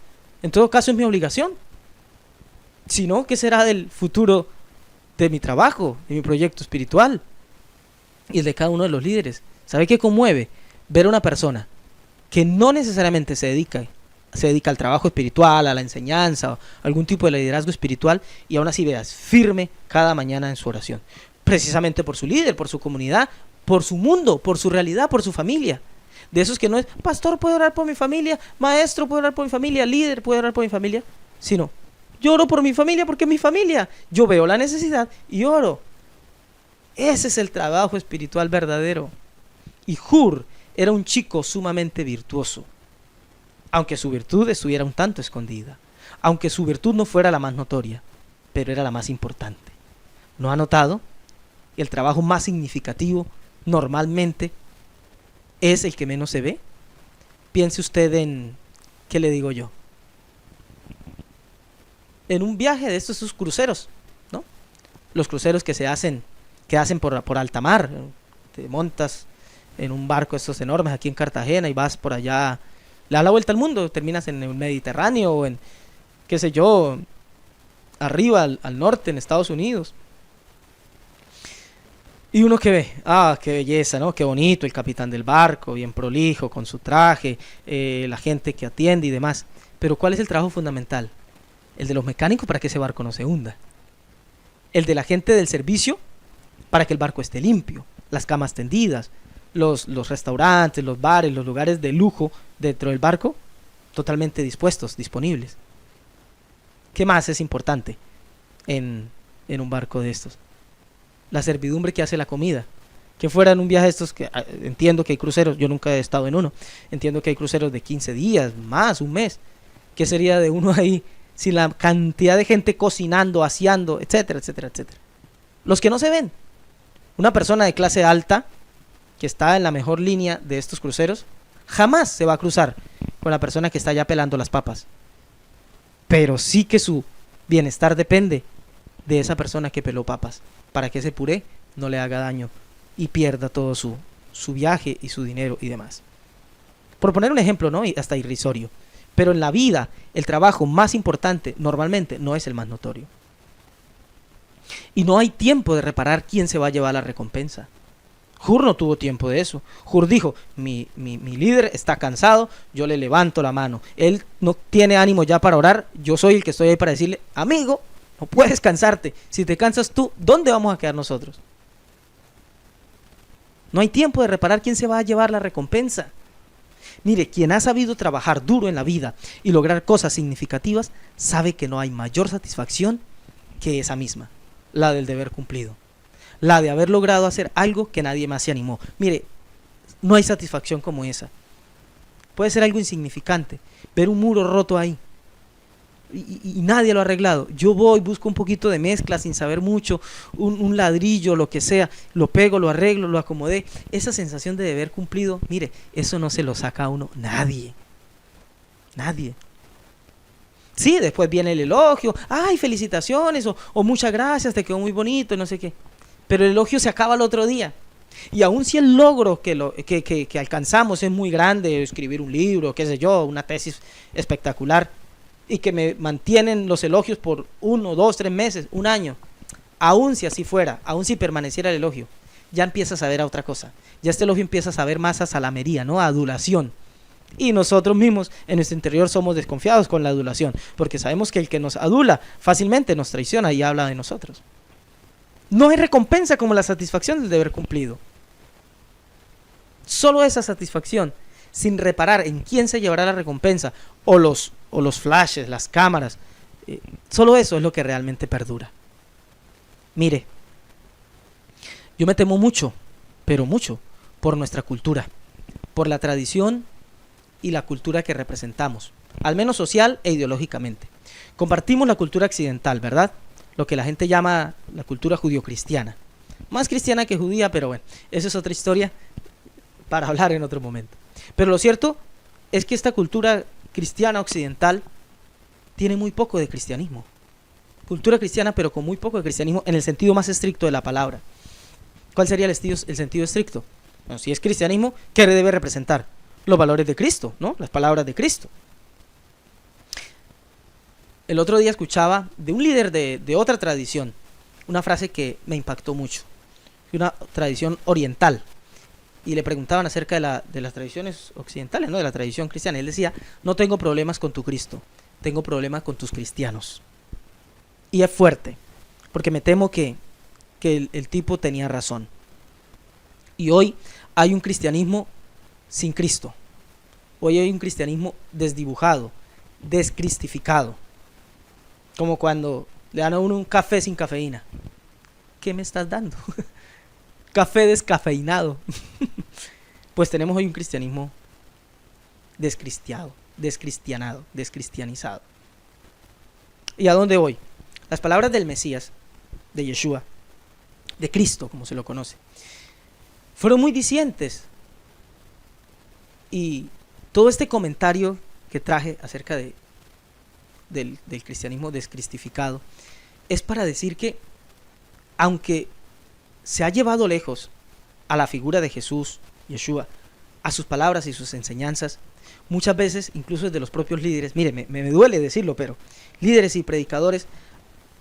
En todo caso es mi obligación. Si no, ¿qué será del futuro de mi trabajo, de mi proyecto espiritual y el de cada uno de los líderes? ¿Sabe qué conmueve? Ver a una persona que no necesariamente se dedica al trabajo espiritual, a la enseñanza, o algún tipo de liderazgo espiritual, y aún así veas firme cada mañana en su oración. Precisamente por su líder, por su comunidad, por su mundo, por su realidad, por su familia. De esos que no es, pastor, ¿puedo orar por mi familia? Maestro, ¿puedo orar por mi familia? Líder, ¿puedo orar por mi familia? Sino, yo oro por mi familia porque es mi familia. Yo veo la necesidad y oro. Ese es el trabajo espiritual verdadero. Y Hur era un chico sumamente virtuoso, aunque su virtud estuviera un tanto escondida, aunque su virtud no fuera la más notoria, pero era la más importante. ¿No ha notado? El trabajo más significativo normalmente es el que menos se ve. Piense usted en, ¿qué le digo yo? En un viaje de estos cruceros, ¿no? Los cruceros que hacen por alta mar. Te montas en un barco estos enormes aquí en Cartagena y vas por allá, le das la vuelta al mundo, terminas en el Mediterráneo o en, qué sé yo, arriba al norte en Estados Unidos. Y uno que ve, qué belleza, ¿no? Qué bonito el capitán del barco, bien prolijo, con su traje, la gente que atiende y demás. Pero ¿cuál es el trabajo fundamental? El de los mecánicos para que ese barco no se hunda. El de la gente del servicio para que el barco esté limpio, las camas tendidas, los restaurantes, los bares, los lugares de lujo dentro del barco totalmente dispuestos, disponibles. ¿Qué más es importante en un barco de estos? La servidumbre que hace la comida. Que fuera en un viaje de estos, que entiendo que hay cruceros, yo nunca he estado en uno, entiendo que hay cruceros de 15 días, más, un mes. ¿Qué sería de uno ahí sin la cantidad de gente cocinando, aseando, etcétera, etcétera, etcétera? Los que no se ven. Una persona de clase alta que está en la mejor línea de estos cruceros jamás se va a cruzar con la persona que está ya pelando las papas. Pero sí que su bienestar depende de esa persona que peló papas, para que ese puré no le haga daño y pierda todo su viaje y su dinero y demás. Por poner un ejemplo, ¿no? Y hasta irrisorio. Pero en la vida, el trabajo más importante normalmente no es el más notorio. Y no hay tiempo de reparar quién se va a llevar la recompensa. Hur no tuvo tiempo de eso. Hur dijo, mi líder está cansado, yo le levanto la mano. Él no tiene ánimo ya para orar, yo soy el que estoy ahí para decirle, amigo, no puedes cansarte. Si te cansas tú, ¿dónde vamos a quedar nosotros? No hay tiempo de reparar quién se va a llevar la recompensa. Mire, quien ha sabido trabajar duro en la vida y lograr cosas significativas, sabe que no hay mayor satisfacción que esa misma, la del deber cumplido. La de haber logrado hacer algo que nadie más se animó. Mire, no hay satisfacción como esa. Puede ser algo insignificante, ver un muro roto ahí y nadie lo ha arreglado. Yo voy, busco un poquito de mezcla sin saber mucho, un ladrillo, lo que sea, lo pego, lo arreglo, lo acomodé. Esa sensación de deber cumplido, mire, eso no se lo saca a uno nadie. Nadie. Sí, después viene el elogio, ay, felicitaciones, o muchas gracias, te quedó muy bonito, no sé qué. Pero el elogio se acaba el otro día. Y aun si el logro que alcanzamos es muy grande, escribir un libro, qué sé yo, una tesis espectacular, y que me mantienen los elogios por 1, 2, 3 meses, un año, aun si así fuera, aun si permaneciera el elogio, ya empiezas a ver a otra cosa. Ya este elogio empieza a saber más a salamería, ¿no? A adulación. Y nosotros mismos en nuestro interior somos desconfiados con la adulación, porque sabemos que el que nos adula fácilmente nos traiciona y habla de nosotros. No hay recompensa como la satisfacción del deber cumplido. Solo esa satisfacción, sin reparar en quién se llevará la recompensa, o los flashes, las cámaras, solo eso es lo que realmente perdura. Mire, yo me temo mucho, pero mucho, por nuestra cultura, por la tradición y la cultura que representamos, al menos social e ideológicamente. Compartimos la cultura occidental, ¿verdad? Lo que la gente llama la cultura judio-cristiana. Más cristiana que judía, pero bueno, esa es otra historia para hablar en otro momento. Pero lo cierto es que esta cultura cristiana occidental tiene muy poco de cristianismo. Cultura cristiana, pero con muy poco de cristianismo en el sentido más estricto de la palabra. ¿Cuál sería el sentido estricto? Bueno, si es cristianismo, ¿qué debe representar? Los valores de Cristo, ¿no? Las palabras de Cristo. El otro día escuchaba de un líder de otra tradición una frase que me impactó mucho. Una tradición oriental. Y le preguntaban acerca de las tradiciones occidentales, ¿no? De la tradición cristiana. Y él decía, no tengo problemas con tu Cristo, tengo problemas con tus cristianos. Y es fuerte, porque me temo que el tipo tenía razón. Y hoy hay un cristianismo sin Cristo. Hoy hay un cristianismo desdibujado, descristificado. Como cuando le dan a uno un café sin cafeína. ¿Qué me estás dando? Café descafeinado. Pues tenemos hoy un cristianismo descristianizado. ¿Y a dónde voy? Las palabras del Mesías, de Yeshua, de Cristo, como se lo conoce, fueron muy dicientes. Y todo este comentario que traje acerca del cristianismo descristificado es para decir que, aunque se ha llevado lejos a la figura de Jesús, Yeshua, a sus palabras y sus enseñanzas, muchas veces, incluso desde los propios líderes, mire, me duele decirlo, pero líderes y predicadores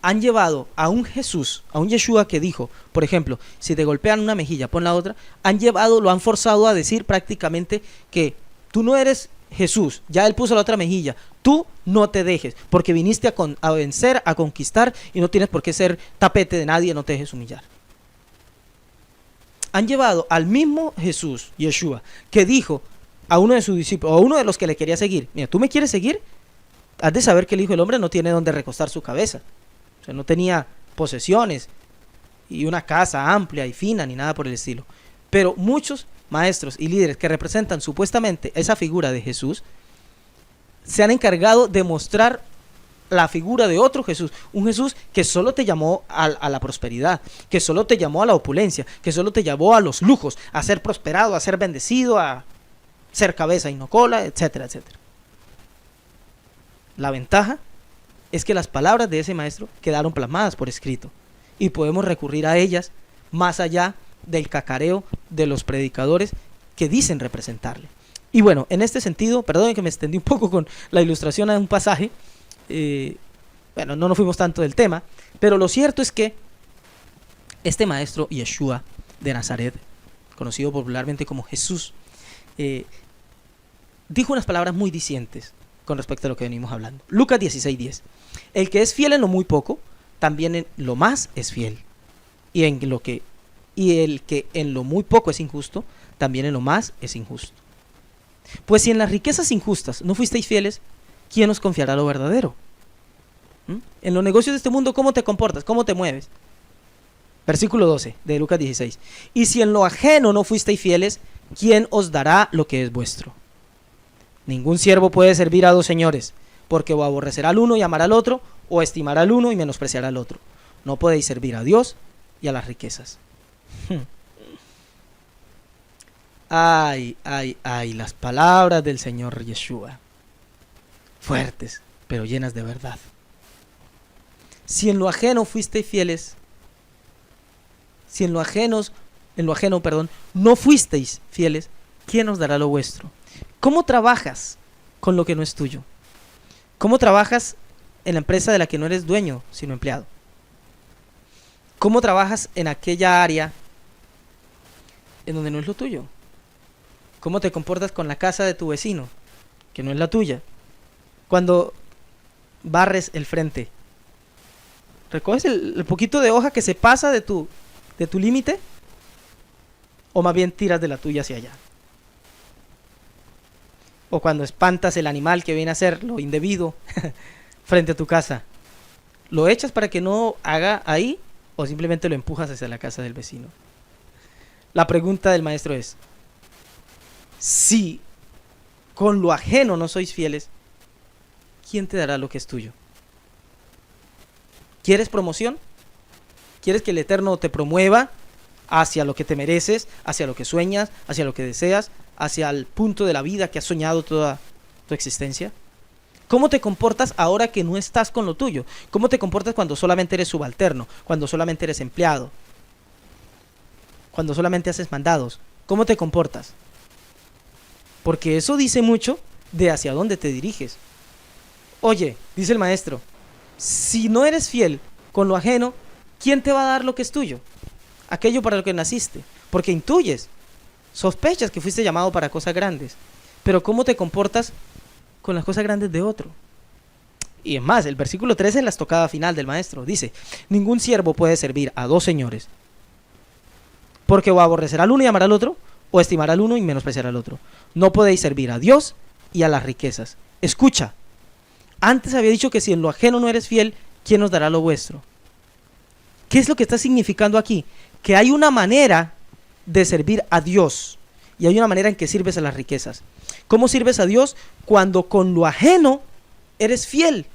han llevado a un Jesús, a un Yeshua que dijo, por ejemplo, si te golpean una mejilla, pon la otra, lo han forzado a decir prácticamente que tú no eres Jesús, ya él puso la otra mejilla, tú no te dejes, porque viniste a vencer, a conquistar, y no tienes por qué ser tapete de nadie, no te dejes humillar. Han llevado al mismo Jesús, Yeshua, que dijo a uno de sus discípulos, o a uno de los que le quería seguir, mira, ¿tú me quieres seguir? Has de saber que el Hijo del Hombre no tiene donde recostar su cabeza. O sea, no tenía posesiones y una casa amplia y fina ni nada por el estilo. Pero muchos maestros y líderes que representan supuestamente esa figura de Jesús se han encargado de mostrar la figura de otro Jesús, un Jesús que solo te llamó a la prosperidad, que solo te llamó a la opulencia, que solo te llamó a los lujos, a ser prosperado, a ser bendecido, a ser cabeza y no cola, etcétera, etcétera. La ventaja es que las palabras de ese maestro quedaron plasmadas por escrito y podemos recurrir a ellas más allá del cacareo de los predicadores que dicen representarle. Y bueno, en este sentido, perdonen que me extendí un poco con la ilustración a un pasaje, bueno, no nos fuimos tanto del tema, pero lo cierto es que este maestro Yeshua de Nazaret, conocido popularmente como Jesús, dijo unas palabras muy dicientes con respecto a lo que venimos hablando. Lucas 16:10. El que es fiel en lo muy poco, también en lo más es fiel. Y el que en lo muy poco es injusto, también en lo más es injusto. Pues si en las riquezas injustas no fuisteis fieles, ¿quién os confiará lo verdadero? En los negocios de este mundo, ¿cómo te comportas? ¿Cómo te mueves? Versículo 12 de Lucas 16. Y si en lo ajeno no fuisteis fieles, ¿quién os dará lo que es vuestro? Ningún siervo puede servir a dos señores, porque o aborrecerá al uno y amará al otro, o estimará al uno y menospreciará al otro. No podéis servir a Dios y a las riquezas. Ay, las palabras del Señor Yeshua. Fuertes, pero llenas de verdad. Si en lo ajeno fuisteis fieles, si en lo ajeno, no fuisteis fieles, ¿quién os dará lo vuestro? ¿Cómo trabajas con lo que no es tuyo? ¿Cómo trabajas en la empresa de la que no eres dueño, sino empleado? ¿Cómo trabajas en aquella área en donde no es lo tuyo? ¿Cómo te comportas con la casa de tu vecino, que no es la tuya? Cuando barres el frente, ¿recoges el poquito de hoja que se pasa de tu límite? ¿O más bien tiras de la tuya hacia allá? O cuando espantas el animal que viene a hacer lo indebido frente a tu casa, ¿lo echas para que no haga ahí o simplemente lo empujas hacia la casa del vecino? La pregunta del maestro es, si con lo ajeno no sois fieles, ¿quién te dará lo que es tuyo? ¿Quieres promoción? ¿Quieres que el Eterno te promueva hacia lo que te mereces, hacia lo que sueñas, hacia lo que deseas, hacia el punto de la vida que has soñado toda tu existencia? ¿Cómo te comportas ahora que no estás con lo tuyo? ¿Cómo te comportas cuando solamente eres subalterno, cuando solamente eres empleado, cuando solamente haces mandados? ¿Cómo te comportas? Porque eso dice mucho de hacia dónde te diriges. Oye, dice el maestro, si no eres fiel con lo ajeno, ¿quién te va a dar lo que es tuyo? Aquello para lo que naciste. Porque intuyes, sospechas que fuiste llamado para cosas grandes. Pero ¿cómo te comportas con las cosas grandes de otro? Y es más, el versículo 13 es la estocada final del maestro. Dice, ningún siervo puede servir a dos señores, porque o aborrecerá al uno y amará al otro, o estimará al uno y menospreciará al otro. No podéis servir a Dios y a las riquezas. Escucha, antes había dicho que si en lo ajeno no eres fiel, ¿quién nos dará lo vuestro? ¿Qué es lo que está significando aquí? Que hay una manera de servir a Dios y hay una manera en que sirves a las riquezas. ¿Cómo sirves a Dios? Cuando con lo ajeno eres fiel.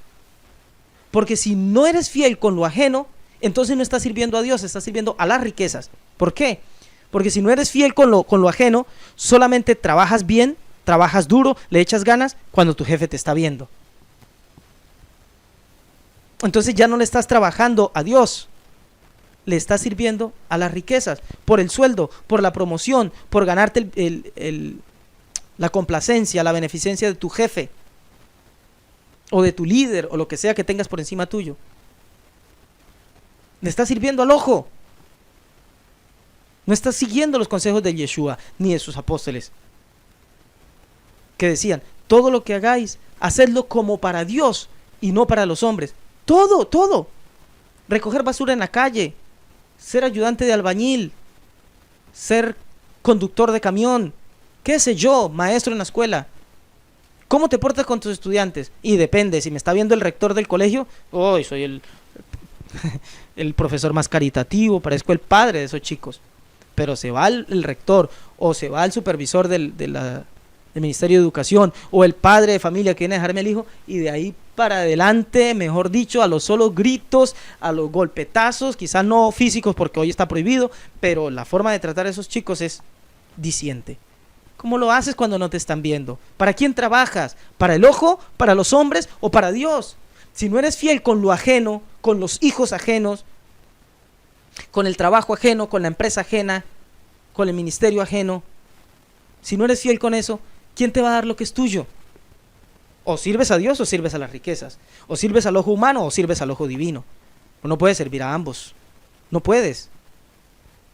Porque si no eres fiel con lo ajeno, entonces no estás sirviendo a Dios, estás sirviendo a las riquezas. ¿Por qué? Porque si no eres fiel con lo ajeno, solamente trabajas bien, trabajas duro, le echas ganas cuando tu jefe te está viendo. Entonces ya no le estás trabajando a Dios, le estás sirviendo a las riquezas, por el sueldo, por la promoción, por ganarte la complacencia, la beneficencia de tu jefe, o de tu líder, o lo que sea que tengas por encima tuyo. Le estás sirviendo al ojo. No estás siguiendo los consejos de Yeshua, ni de sus apóstoles, que decían, todo lo que hagáis, hacedlo como para Dios, y no para los hombres. Todo, todo. Recoger basura en la calle, ser ayudante de albañil, ser conductor de camión, qué sé yo, maestro en la escuela. ¿Cómo te portas con tus estudiantes? Y depende, si me está viendo el rector del colegio, soy el profesor más caritativo, parezco el padre de esos chicos. Pero se va el rector, o se va el supervisor del Ministerio de Educación, o el padre de familia que viene a dejarme el hijo, y de ahí para adelante, mejor dicho, a los solos gritos, a los golpetazos, quizás no físicos porque hoy está prohibido, pero la forma de tratar a esos chicos es diciente. ¿Cómo lo haces cuando no te están viendo? ¿Para quién trabajas? ¿Para el ojo? ¿Para los hombres? ¿O para Dios? Si no eres fiel con lo ajeno, con los hijos ajenos, con el trabajo ajeno, con la empresa ajena, con el ministerio ajeno, si no eres fiel con eso, ¿quién te va a dar lo que es tuyo? O sirves a Dios o sirves a las riquezas. O sirves al ojo humano o sirves al ojo divino. No puedes servir a ambos. No puedes.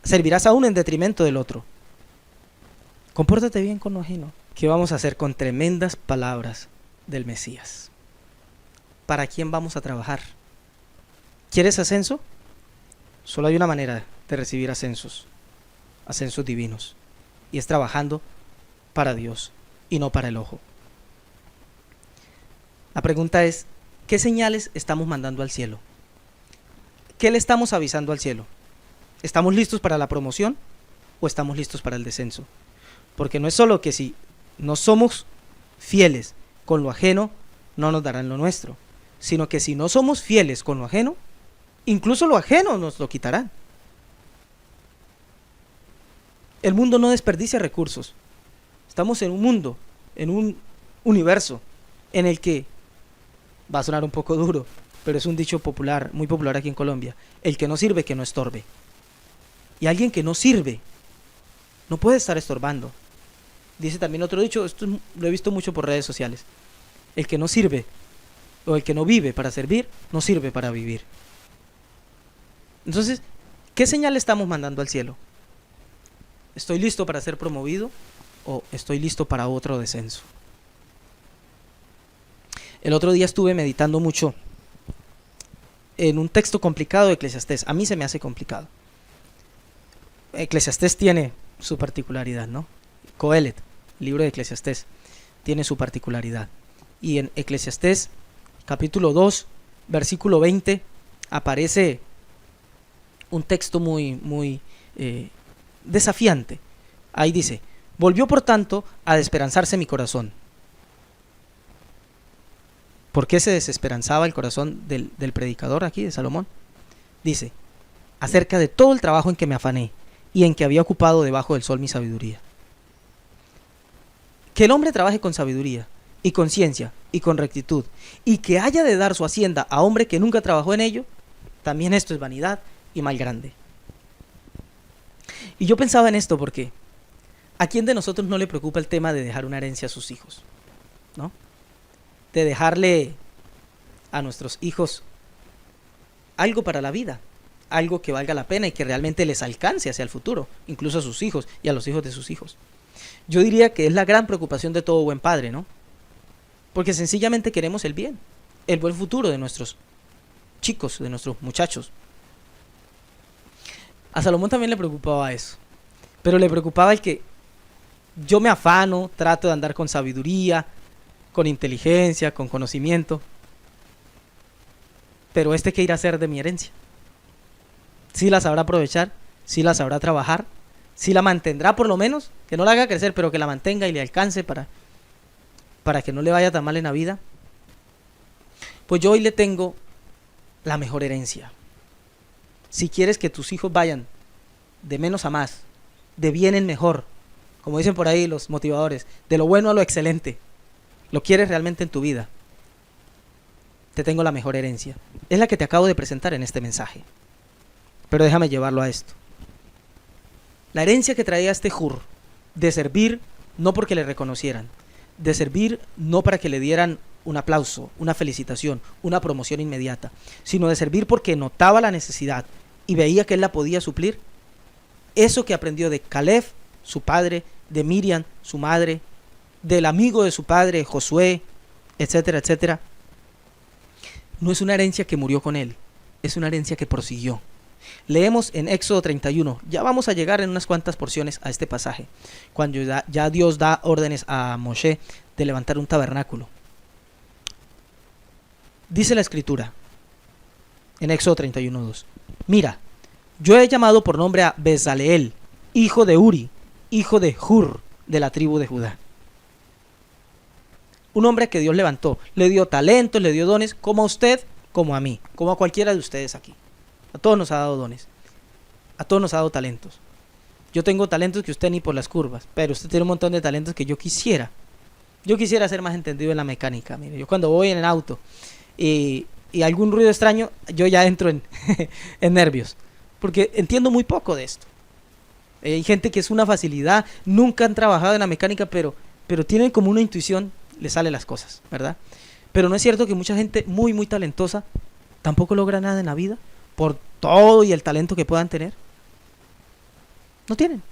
Servirás a uno en detrimento del otro. Compórtate bien con lo ajeno. ¿Qué vamos a hacer con tremendas palabras del Mesías? ¿Para quién vamos a trabajar? ¿Quieres ascenso? Solo hay una manera de recibir ascensos divinos, y es trabajando para Dios y no para el ojo. La pregunta es, ¿qué señales estamos mandando al cielo? ¿Qué le estamos avisando al cielo? ¿Estamos listos para la promoción o estamos listos para el descenso? Porque no es solo que si no somos fieles con lo ajeno, no nos darán lo nuestro, sino que si no somos fieles con lo ajeno, incluso lo ajeno nos lo quitarán. El mundo no desperdicia recursos. Estamos en un mundo, en un universo, en el que, va a sonar un poco duro, pero es un dicho popular, muy popular aquí en Colombia, el que no sirve, que no estorbe. Y alguien que no sirve, no puede estar estorbando. Dice también otro dicho, esto lo he visto mucho por redes sociales, el que no sirve, o el que no vive para servir, no sirve para vivir. Entonces, ¿qué señal estamos mandando al cielo? ¿Estoy listo para ser promovido o estoy listo para otro descenso? El otro día estuve meditando mucho en un texto complicado de Eclesiastés. A mí se me hace complicado. Eclesiastés tiene su particularidad, ¿no? Coelet, el libro de Eclesiastés, tiene su particularidad. Y en Eclesiastés, capítulo 2, versículo 20, aparece un texto muy desafiante. Ahí dice: volvió por tanto a desesperanzarse mi corazón, ¿Por qué se desesperanzaba el corazón del predicador aquí, de Salomón? Dice, acerca de todo el trabajo en que me afané y en que había ocupado debajo del sol mi sabiduría. Que el hombre trabaje con sabiduría y con ciencia y con rectitud, y que haya de dar su hacienda a hombre que nunca trabajó en ello, también esto es vanidad y mal grande. Y yo pensaba en esto porque ¿a quién de nosotros no le preocupa el tema de dejar una herencia a sus hijos? ¿No? De dejarle a nuestros hijos algo para la vida, algo que valga la pena y que realmente les alcance hacia el futuro, incluso a sus hijos y a los hijos de sus hijos. Yo diría que es la gran preocupación de todo buen padre, ¿no? Porque sencillamente queremos el bien, el buen futuro de nuestros chicos, de nuestros muchachos. A Salomón también le preocupaba eso, pero le preocupaba el que yo me afano, trato de andar con sabiduría, con inteligencia, con conocimiento, pero ¿qué irá a hacer de mi herencia? ¿Sí la sabrá aprovechar? ¿Sí la sabrá trabajar? ¿Sí la mantendrá por lo menos? Que no la haga crecer, pero que la mantenga y le alcance para que no le vaya tan mal en la vida. Pues yo hoy le tengo la mejor herencia. Si quieres que tus hijos vayan de menos a más, de bien en mejor, como dicen por ahí los motivadores, de lo bueno a lo excelente, lo quieres realmente en tu vida, te tengo la mejor herencia. Es la que te acabo de presentar en este mensaje. Pero déjame llevarlo a esto. La herencia que traía este Hur, de servir no porque le reconocieran, de servir no para que le dieran un aplauso, una felicitación, una promoción inmediata, sino de servir porque notaba la necesidad y veía que él la podía suplir. Eso que aprendió de Caleb, su padre, de Miriam, su madre, del amigo de su padre, Josué, etcétera, etcétera, no es una herencia que murió con él, es una herencia que prosiguió. Leemos en Éxodo 31, ya vamos a llegar en unas cuantas porciones a este pasaje, cuando ya Dios da órdenes a Moshe de levantar un tabernáculo. Dice la escritura, en Éxodo 31:2, mira, yo he llamado por nombre a Bezaleel, hijo de Uri, hijo de Hur, de la tribu de Judá. Un hombre que Dios levantó, le dio talentos, le dio dones, como a usted, como a mí, como a cualquiera de ustedes aquí. A todos nos ha dado dones, a todos nos ha dado talentos. Yo tengo talentos que usted ni por las curvas, pero usted tiene un montón de talentos que yo quisiera. Yo quisiera ser más entendido en la mecánica. Mire, yo cuando voy en el auto y algún ruido extraño, yo ya entro en, en nervios, porque entiendo muy poco de esto. Hay gente que es una facilidad, nunca han trabajado en la mecánica, pero tienen como una intuición, les salen las cosas, ¿verdad? Pero no es cierto que mucha gente muy, muy talentosa tampoco logra nada en la vida, por todo y el talento que puedan tener. No tienen,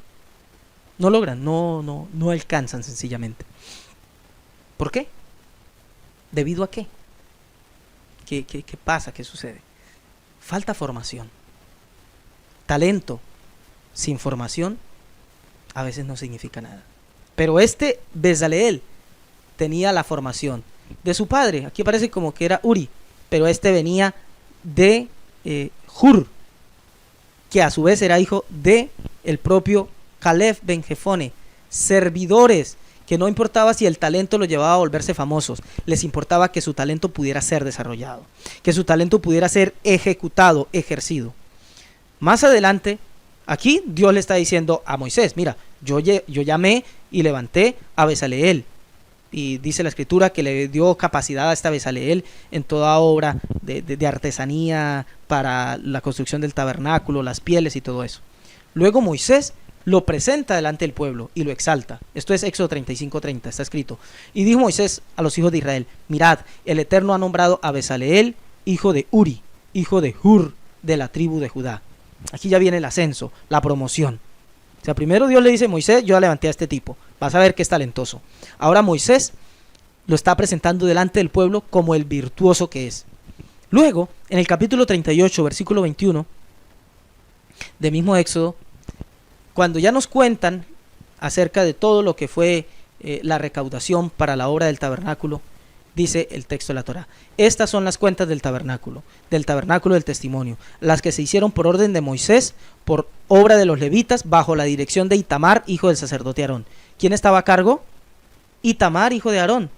no logran, no alcanzan sencillamente. ¿Por qué? ¿Debido a qué? ¿Qué pasa? ¿Qué sucede? Falta formación. Talento sin formación a veces no significa nada. Pero Bezaleel tenía la formación de su padre. Aquí parece como que era Uri, pero venía de Hur, que a su vez era hijo de el propio Caleb ben Jefone. Servidores que no importaba si el talento lo llevaba a volverse famosos, les importaba que su talento pudiera ser desarrollado, que su talento pudiera ser ejecutado, ejercido. Más adelante, aquí Dios le está diciendo a Moisés, mira, yo llamé y levanté a Bezaleel, y dice la escritura que le dio capacidad a esta Bezaleel en toda obra de artesanía para la construcción del tabernáculo, las pieles y todo eso. Luego Moisés lo presenta delante del pueblo y lo exalta. Esto es Éxodo 35:30, está escrito. Y dijo Moisés a los hijos de Israel, mirad, el Eterno ha nombrado a Bezaleel, hijo de Uri, hijo de Hur, de la tribu de Judá. Aquí ya viene el ascenso, la promoción. O sea, primero Dios le dice, Moisés, yo levanté a este tipo, vas a ver que es talentoso. Ahora Moisés lo está presentando delante del pueblo como el virtuoso que es. Luego, en el capítulo 38, versículo 21, del mismo Éxodo, cuando ya nos cuentan acerca de todo lo que fue la recaudación para la obra del tabernáculo, dice el texto de la Torá, estas son las cuentas del tabernáculo del testimonio, las que se hicieron por orden de Moisés, por obra de los levitas, bajo la dirección de Itamar, hijo del sacerdote Aarón. ¿Quién estaba a cargo? Itamar, hijo de Aarón.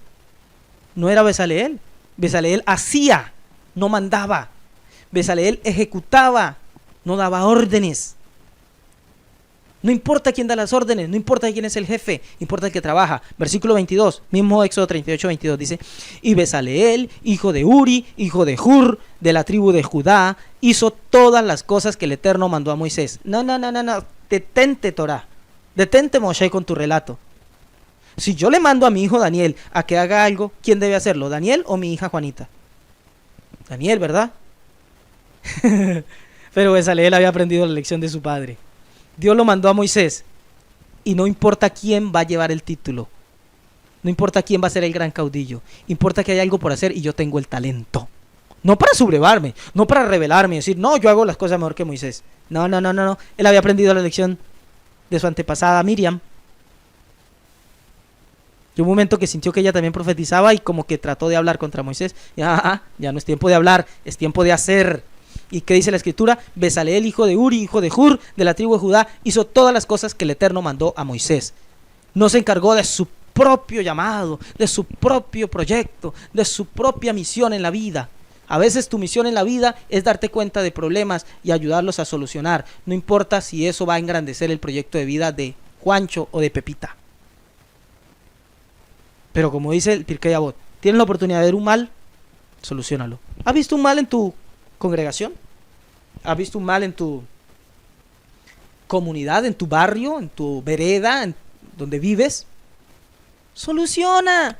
No era Bezaleel, Bezaleel hacía, no mandaba. Bezaleel ejecutaba, no daba órdenes. No importa quién da las órdenes, no importa quién es el jefe, importa el que trabaja. Versículo 22, mismo Éxodo 38, 22 dice: y Bezaleel, hijo de Uri, hijo de Hur, de la tribu de Judá, hizo todas las cosas que el Eterno mandó a Moisés. No, detente, Torá, detente, Moshe, con tu relato. Si yo le mando a mi hijo Daniel a que haga algo, ¿quién debe hacerlo? ¿Daniel o mi hija Juanita? Daniel, ¿verdad? Pero Bezaleel había aprendido la lección de su padre. Dios lo mandó a Moisés y no importa quién va a llevar el título, no importa quién va a ser el gran caudillo, importa que hay algo por hacer y yo tengo el talento. No para sublevarme, no para rebelarme y decir, no, yo hago las cosas mejor que Moisés. No. Él había aprendido la lección de su antepasada Miriam. Y un momento que sintió que ella también profetizaba y como que trató de hablar contra Moisés. Ya no es tiempo de hablar, es tiempo de hacer. ¿Y qué dice la escritura? Bezaleel, hijo de Uri, hijo de Hur, de la tribu de Judá, hizo todas las cosas que el Eterno mandó a Moisés. No se encargó de su propio llamado, de su propio proyecto, de su propia misión en la vida. A veces tu misión en la vida es darte cuenta de problemas y ayudarlos a solucionar. No importa si eso va a engrandecer el proyecto de vida de Juancho o de Pepita. Pero como dice el Pirkei Avot, tienes la oportunidad de ver un mal, soluciónalo. ¿Has visto un mal en tu congregación? ¿Has visto un mal en tu comunidad, en tu barrio, en tu vereda, en donde vives? ¡Soluciona!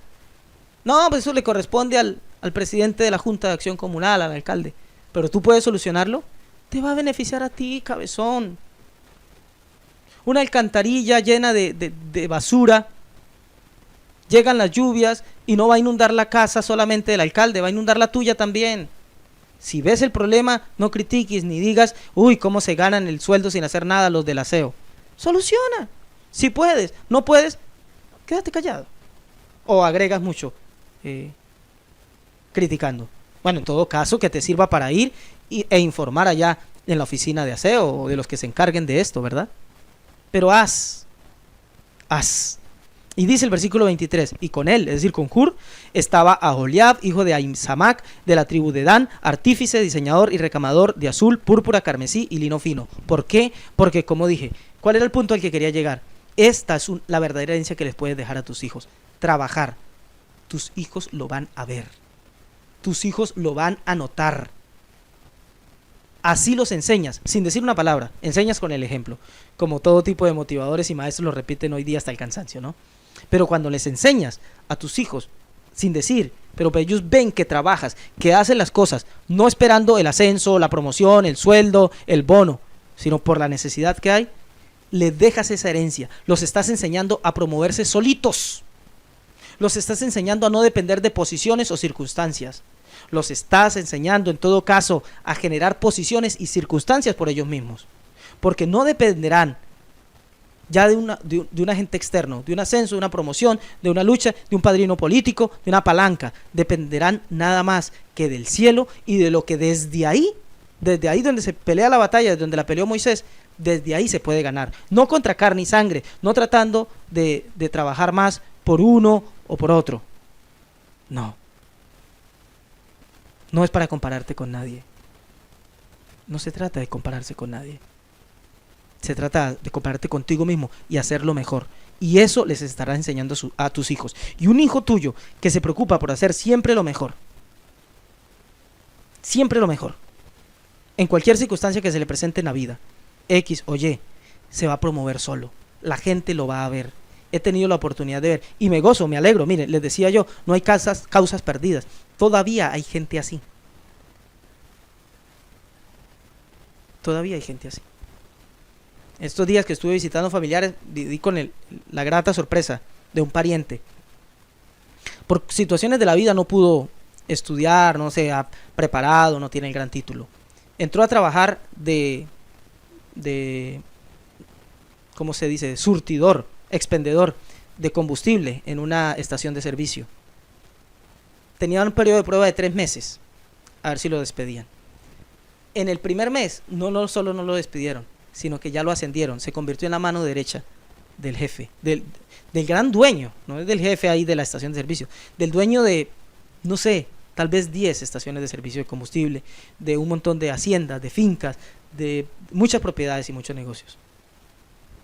No, pues eso le corresponde al presidente de la Junta de Acción Comunal, al alcalde. Pero tú puedes solucionarlo. Te va a beneficiar a ti, cabezón. Una alcantarilla llena de basura. Llegan las lluvias y no va a inundar la casa solamente del alcalde, va a inundar la tuya también. Si ves el problema, no critiques ni digas, uy, cómo se ganan el sueldo sin hacer nada los del aseo. Soluciona. Si puedes, no puedes, quédate callado. O agregas mucho criticando. Bueno, en todo caso, que te sirva para ir e informar allá en la oficina de aseo o de los que se encarguen de esto, ¿verdad? Pero haz. Y dice el versículo 23, y con él, es decir, con Hur, estaba Aholiab, hijo de Ahisamac, de la tribu de Dan, artífice, diseñador y recamador de azul, púrpura, carmesí y lino fino. ¿Por qué? Porque, como dije, ¿cuál era el punto al que quería llegar? Esta es la verdadera herencia que les puedes dejar a tus hijos. Trabajar. Tus hijos lo van a ver. Tus hijos lo van a notar. Así los enseñas, sin decir una palabra, enseñas con el ejemplo. Como todo tipo de motivadores y maestros lo repiten hoy día hasta el cansancio, ¿no? Pero cuando les enseñas a tus hijos, sin decir, pero ellos ven que trabajas, que haces las cosas, no esperando el ascenso, la promoción, el sueldo, el bono, sino por la necesidad que hay, les dejas esa herencia. Los estás enseñando a promoverse solitos. Los estás enseñando a no depender de posiciones o circunstancias. Los estás enseñando, en todo caso, a generar posiciones y circunstancias por ellos mismos. Porque no dependerán ya de un agente externo, de un ascenso, de una promoción, de una lucha, de un padrino político, de una palanca. Dependerán nada más que del cielo y de lo que desde ahí donde se pelea la batalla, desde donde la peleó Moisés, desde ahí se puede ganar. No contra carne y sangre, no tratando de trabajar más por uno o por otro. No. No es para compararte con nadie. No se trata de compararse con nadie. Se trata de compararte contigo mismo y hacerlo mejor. Y eso les estará enseñando a tus hijos. Y un hijo tuyo que se preocupa por hacer siempre lo mejor. Siempre lo mejor. En cualquier circunstancia que se le presente en la vida, X o Y, se va a promover solo. La gente lo va a ver. He tenido la oportunidad de ver. Y me gozo, me alegro. Miren, les decía yo, no hay causas perdidas. Todavía hay gente así. Todavía hay gente así. Estos días que estuve visitando familiares, di con la grata sorpresa de un pariente. Por situaciones de la vida no pudo estudiar, no se ha preparado, no tiene el gran título. Entró a trabajar de ¿cómo se dice? Surtidor, expendedor de combustible en una estación de servicio. Tenía un periodo de prueba de 3 meses, a ver si lo despedían. En el primer mes, no solo no lo despidieron, sino que ya lo ascendieron, se convirtió en la mano derecha del jefe, del gran dueño, no es del jefe ahí de la estación de servicio, del dueño de, no sé, tal vez 10 estaciones de servicio de combustible, de un montón de haciendas, de fincas, de muchas propiedades y muchos negocios.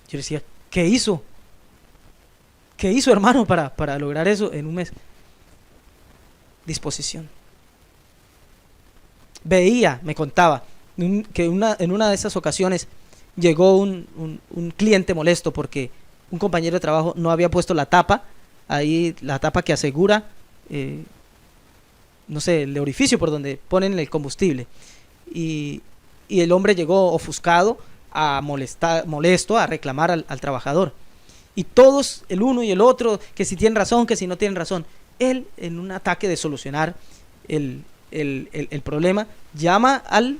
Yo decía, ¿qué hizo? ¿Qué hizo, hermano, para lograr eso en un mes? Disposición. Veía, me contaba, que en una de esas ocasiones llegó un cliente molesto porque un compañero de trabajo no había puesto la tapa, ahí la tapa que asegura, no sé, el orificio por donde ponen el combustible. Y el hombre llegó ofuscado, molesto, a reclamar al trabajador. Y todos, el uno y el otro, que si tienen razón, que si no tienen razón. Él, en un ataque de solucionar el problema, llama al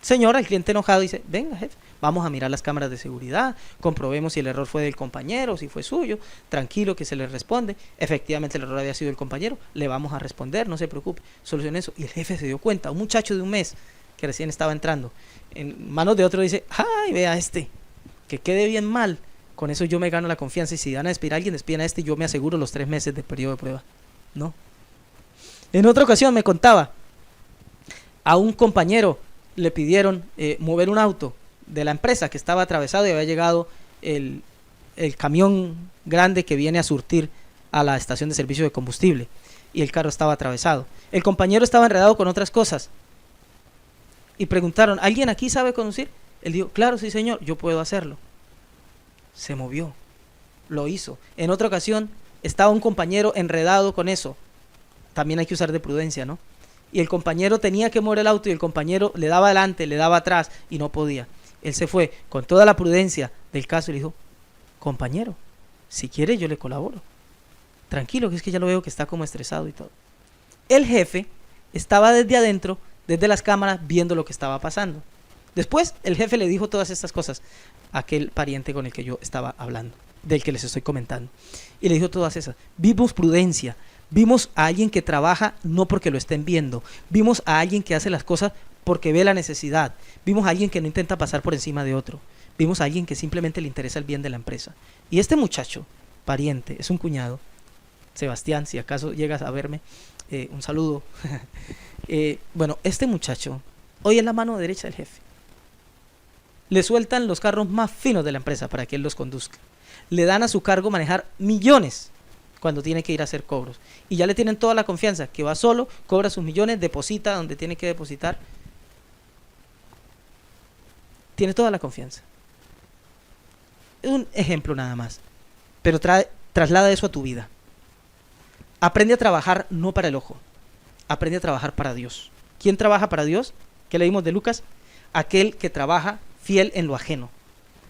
señor, al cliente enojado, y dice, venga, jefe, vamos a mirar las cámaras de seguridad, comprobemos si el error fue del compañero, si fue suyo, tranquilo que se le responde. Efectivamente el error había sido del compañero, le vamos a responder, no se preocupe, solucione eso. Y el jefe se dio cuenta, un muchacho de un mes que recién estaba entrando, en manos de otro, dice, ay, vea que quede bien mal, con eso yo me gano la confianza, y si van a despedir a alguien, despidan a y yo me aseguro los 3 meses de periodo de prueba. No. En otra ocasión me contaba, a un compañero le pidieron mover un auto de la empresa que estaba atravesado, y había llegado el camión grande que viene a surtir a la estación de servicio de combustible, y el carro estaba atravesado. El compañero estaba enredado con otras cosas y preguntaron, ¿alguien aquí sabe conducir? Él dijo, claro, sí señor, yo puedo hacerlo. Se movió, lo hizo. En otra ocasión estaba un compañero enredado con eso. También hay que usar de prudencia, ¿no? Y el compañero tenía que mover el auto, y el compañero le daba adelante, le daba atrás, y no podía. Él se fue con toda la prudencia del caso y le dijo, compañero, si quiere yo le colaboro. Tranquilo, que es que ya lo veo que está como estresado y todo. El jefe estaba desde adentro, desde las cámaras, viendo lo que estaba pasando. Después el jefe le dijo todas estas cosas a aquel pariente con el que yo estaba hablando, del que les estoy comentando. Y le dijo todas esas. Vimos prudencia, vimos a alguien que trabaja no porque lo estén viendo, vimos a alguien que hace las cosas porque ve la necesidad, vimos a alguien que no intenta pasar por encima de otro, vimos a alguien que simplemente le interesa el bien de la empresa. Y este muchacho, pariente, es un cuñado, Sebastián, si acaso llegas a verme, un saludo. Bueno, este muchacho hoy es la mano derecha del jefe. Le sueltan los carros más finos de la empresa para que él los conduzca. Le dan a su cargo manejar millones cuando tiene que ir a hacer cobros. Y ya le tienen toda la confianza, que va solo, cobra sus millones, deposita donde tiene que depositar. Tiene toda la confianza. Es un ejemplo nada más. Pero traslada eso a tu vida. Aprende a trabajar no para el ojo. Aprende a trabajar para Dios. ¿Quién trabaja para Dios? ¿Qué leímos de Lucas? Aquel que trabaja fiel en lo ajeno.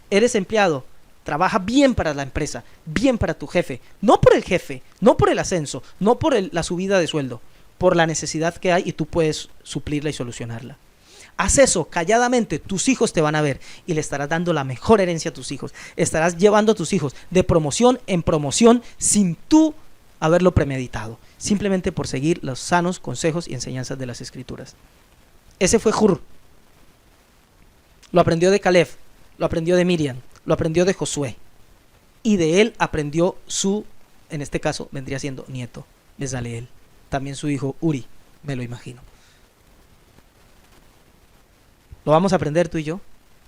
Eres empleado, trabaja bien para la empresa, bien para tu jefe, no por el ascenso, no por la subida de sueldo, por la necesidad que hay, y tú puedes suplirla y solucionarla. Haz eso calladamente, tus hijos te van a ver y le estarás dando la mejor herencia a tus hijos. Estarás llevando a tus hijos de promoción en promoción sin tú haberlo premeditado, simplemente por seguir los sanos consejos y enseñanzas de las Escrituras. Ese fue Hur. Lo aprendió de Caleb, lo aprendió de Miriam, lo aprendió de Josué, y de él aprendió en este caso vendría siendo nieto, Bezaleel, también su hijo Uri, me lo imagino. Lo vamos a aprender tú y yo.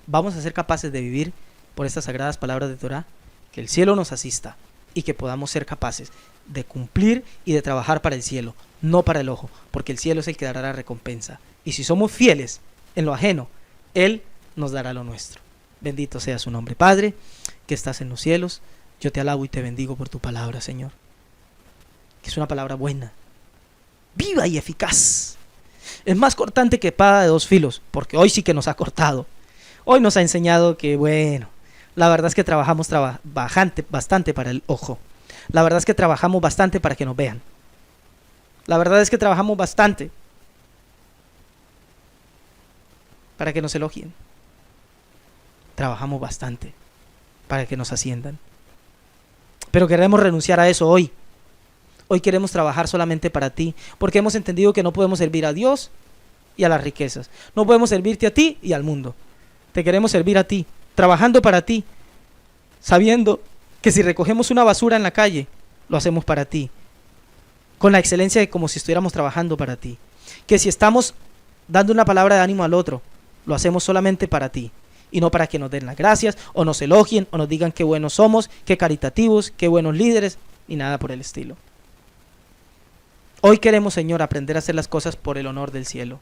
Vamos a ser capaces de vivir por estas sagradas palabras de Torah, que el cielo nos asista y que podamos ser capaces de cumplir y de trabajar para el cielo, no para el ojo, porque el cielo es el que dará la recompensa, y si somos fieles en lo ajeno, Él nos dará lo nuestro. Bendito sea su nombre. Padre, que estás en los cielos, yo te alabo y te bendigo por tu palabra, Señor, que es una palabra buena, viva y eficaz. Es más cortante que espada de 2 filos, porque hoy sí que nos ha cortado. Hoy nos ha enseñado que, bueno, la verdad es que trabajamos bastante para el ojo. La verdad es que trabajamos bastante para que nos vean. La verdad es que trabajamos bastante para que nos elogien. Trabajamos bastante para que nos asciendan. Pero queremos renunciar a eso hoy. Hoy queremos trabajar solamente para ti, porque hemos entendido que no podemos servir a Dios y a las riquezas. No podemos servirte a ti y al mundo. Te queremos servir a ti, trabajando para ti, sabiendo que si recogemos una basura en la calle, lo hacemos para ti. con la excelencia de como si estuviéramos trabajando para ti. Que si estamos dando una palabra de ánimo al otro, lo hacemos solamente para ti y no para que nos den las gracias o nos elogien o nos digan qué buenos somos, qué caritativos, qué buenos líderes, ni nada por el estilo. Hoy queremos, Señor, aprender a hacer las cosas por el honor del cielo,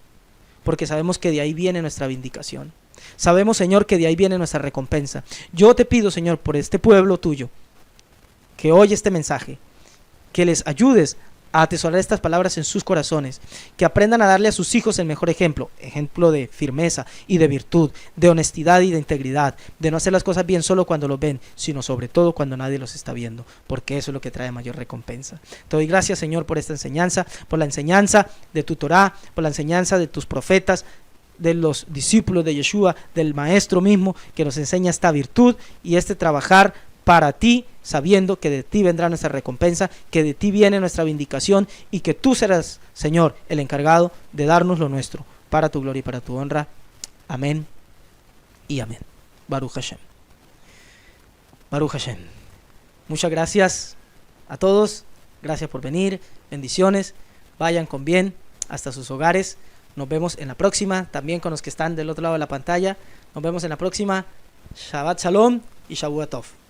porque sabemos que de ahí viene nuestra vindicación. Sabemos, Señor, que de ahí viene nuestra recompensa. Yo te pido, Señor, por este pueblo tuyo, que oye este mensaje, que les ayudes a atesorar estas palabras en sus corazones, que aprendan a darle a sus hijos el mejor ejemplo de firmeza y de virtud, de honestidad y de integridad, de no hacer las cosas bien solo cuando lo ven, sino sobre todo cuando nadie los está viendo, porque eso es lo que trae mayor recompensa. Te doy gracias, Señor, por esta enseñanza, por la enseñanza de tu Torá, por la enseñanza de tus profetas, de los discípulos de Yeshua, del Maestro mismo, que nos enseña esta virtud y este trabajar para ti, sabiendo que de ti vendrá nuestra recompensa, que de ti viene nuestra vindicación y que tú serás, Señor, el encargado de darnos lo nuestro, para tu gloria y para tu honra. Amén y amén. Baruch Hashem. Baruch Hashem. Muchas gracias a todos, gracias por venir, bendiciones, vayan con bien hasta sus hogares. Nos vemos en la próxima, también con los que están del otro lado de la pantalla. Nos vemos en la próxima. Shabbat Shalom y Shavuot Tov.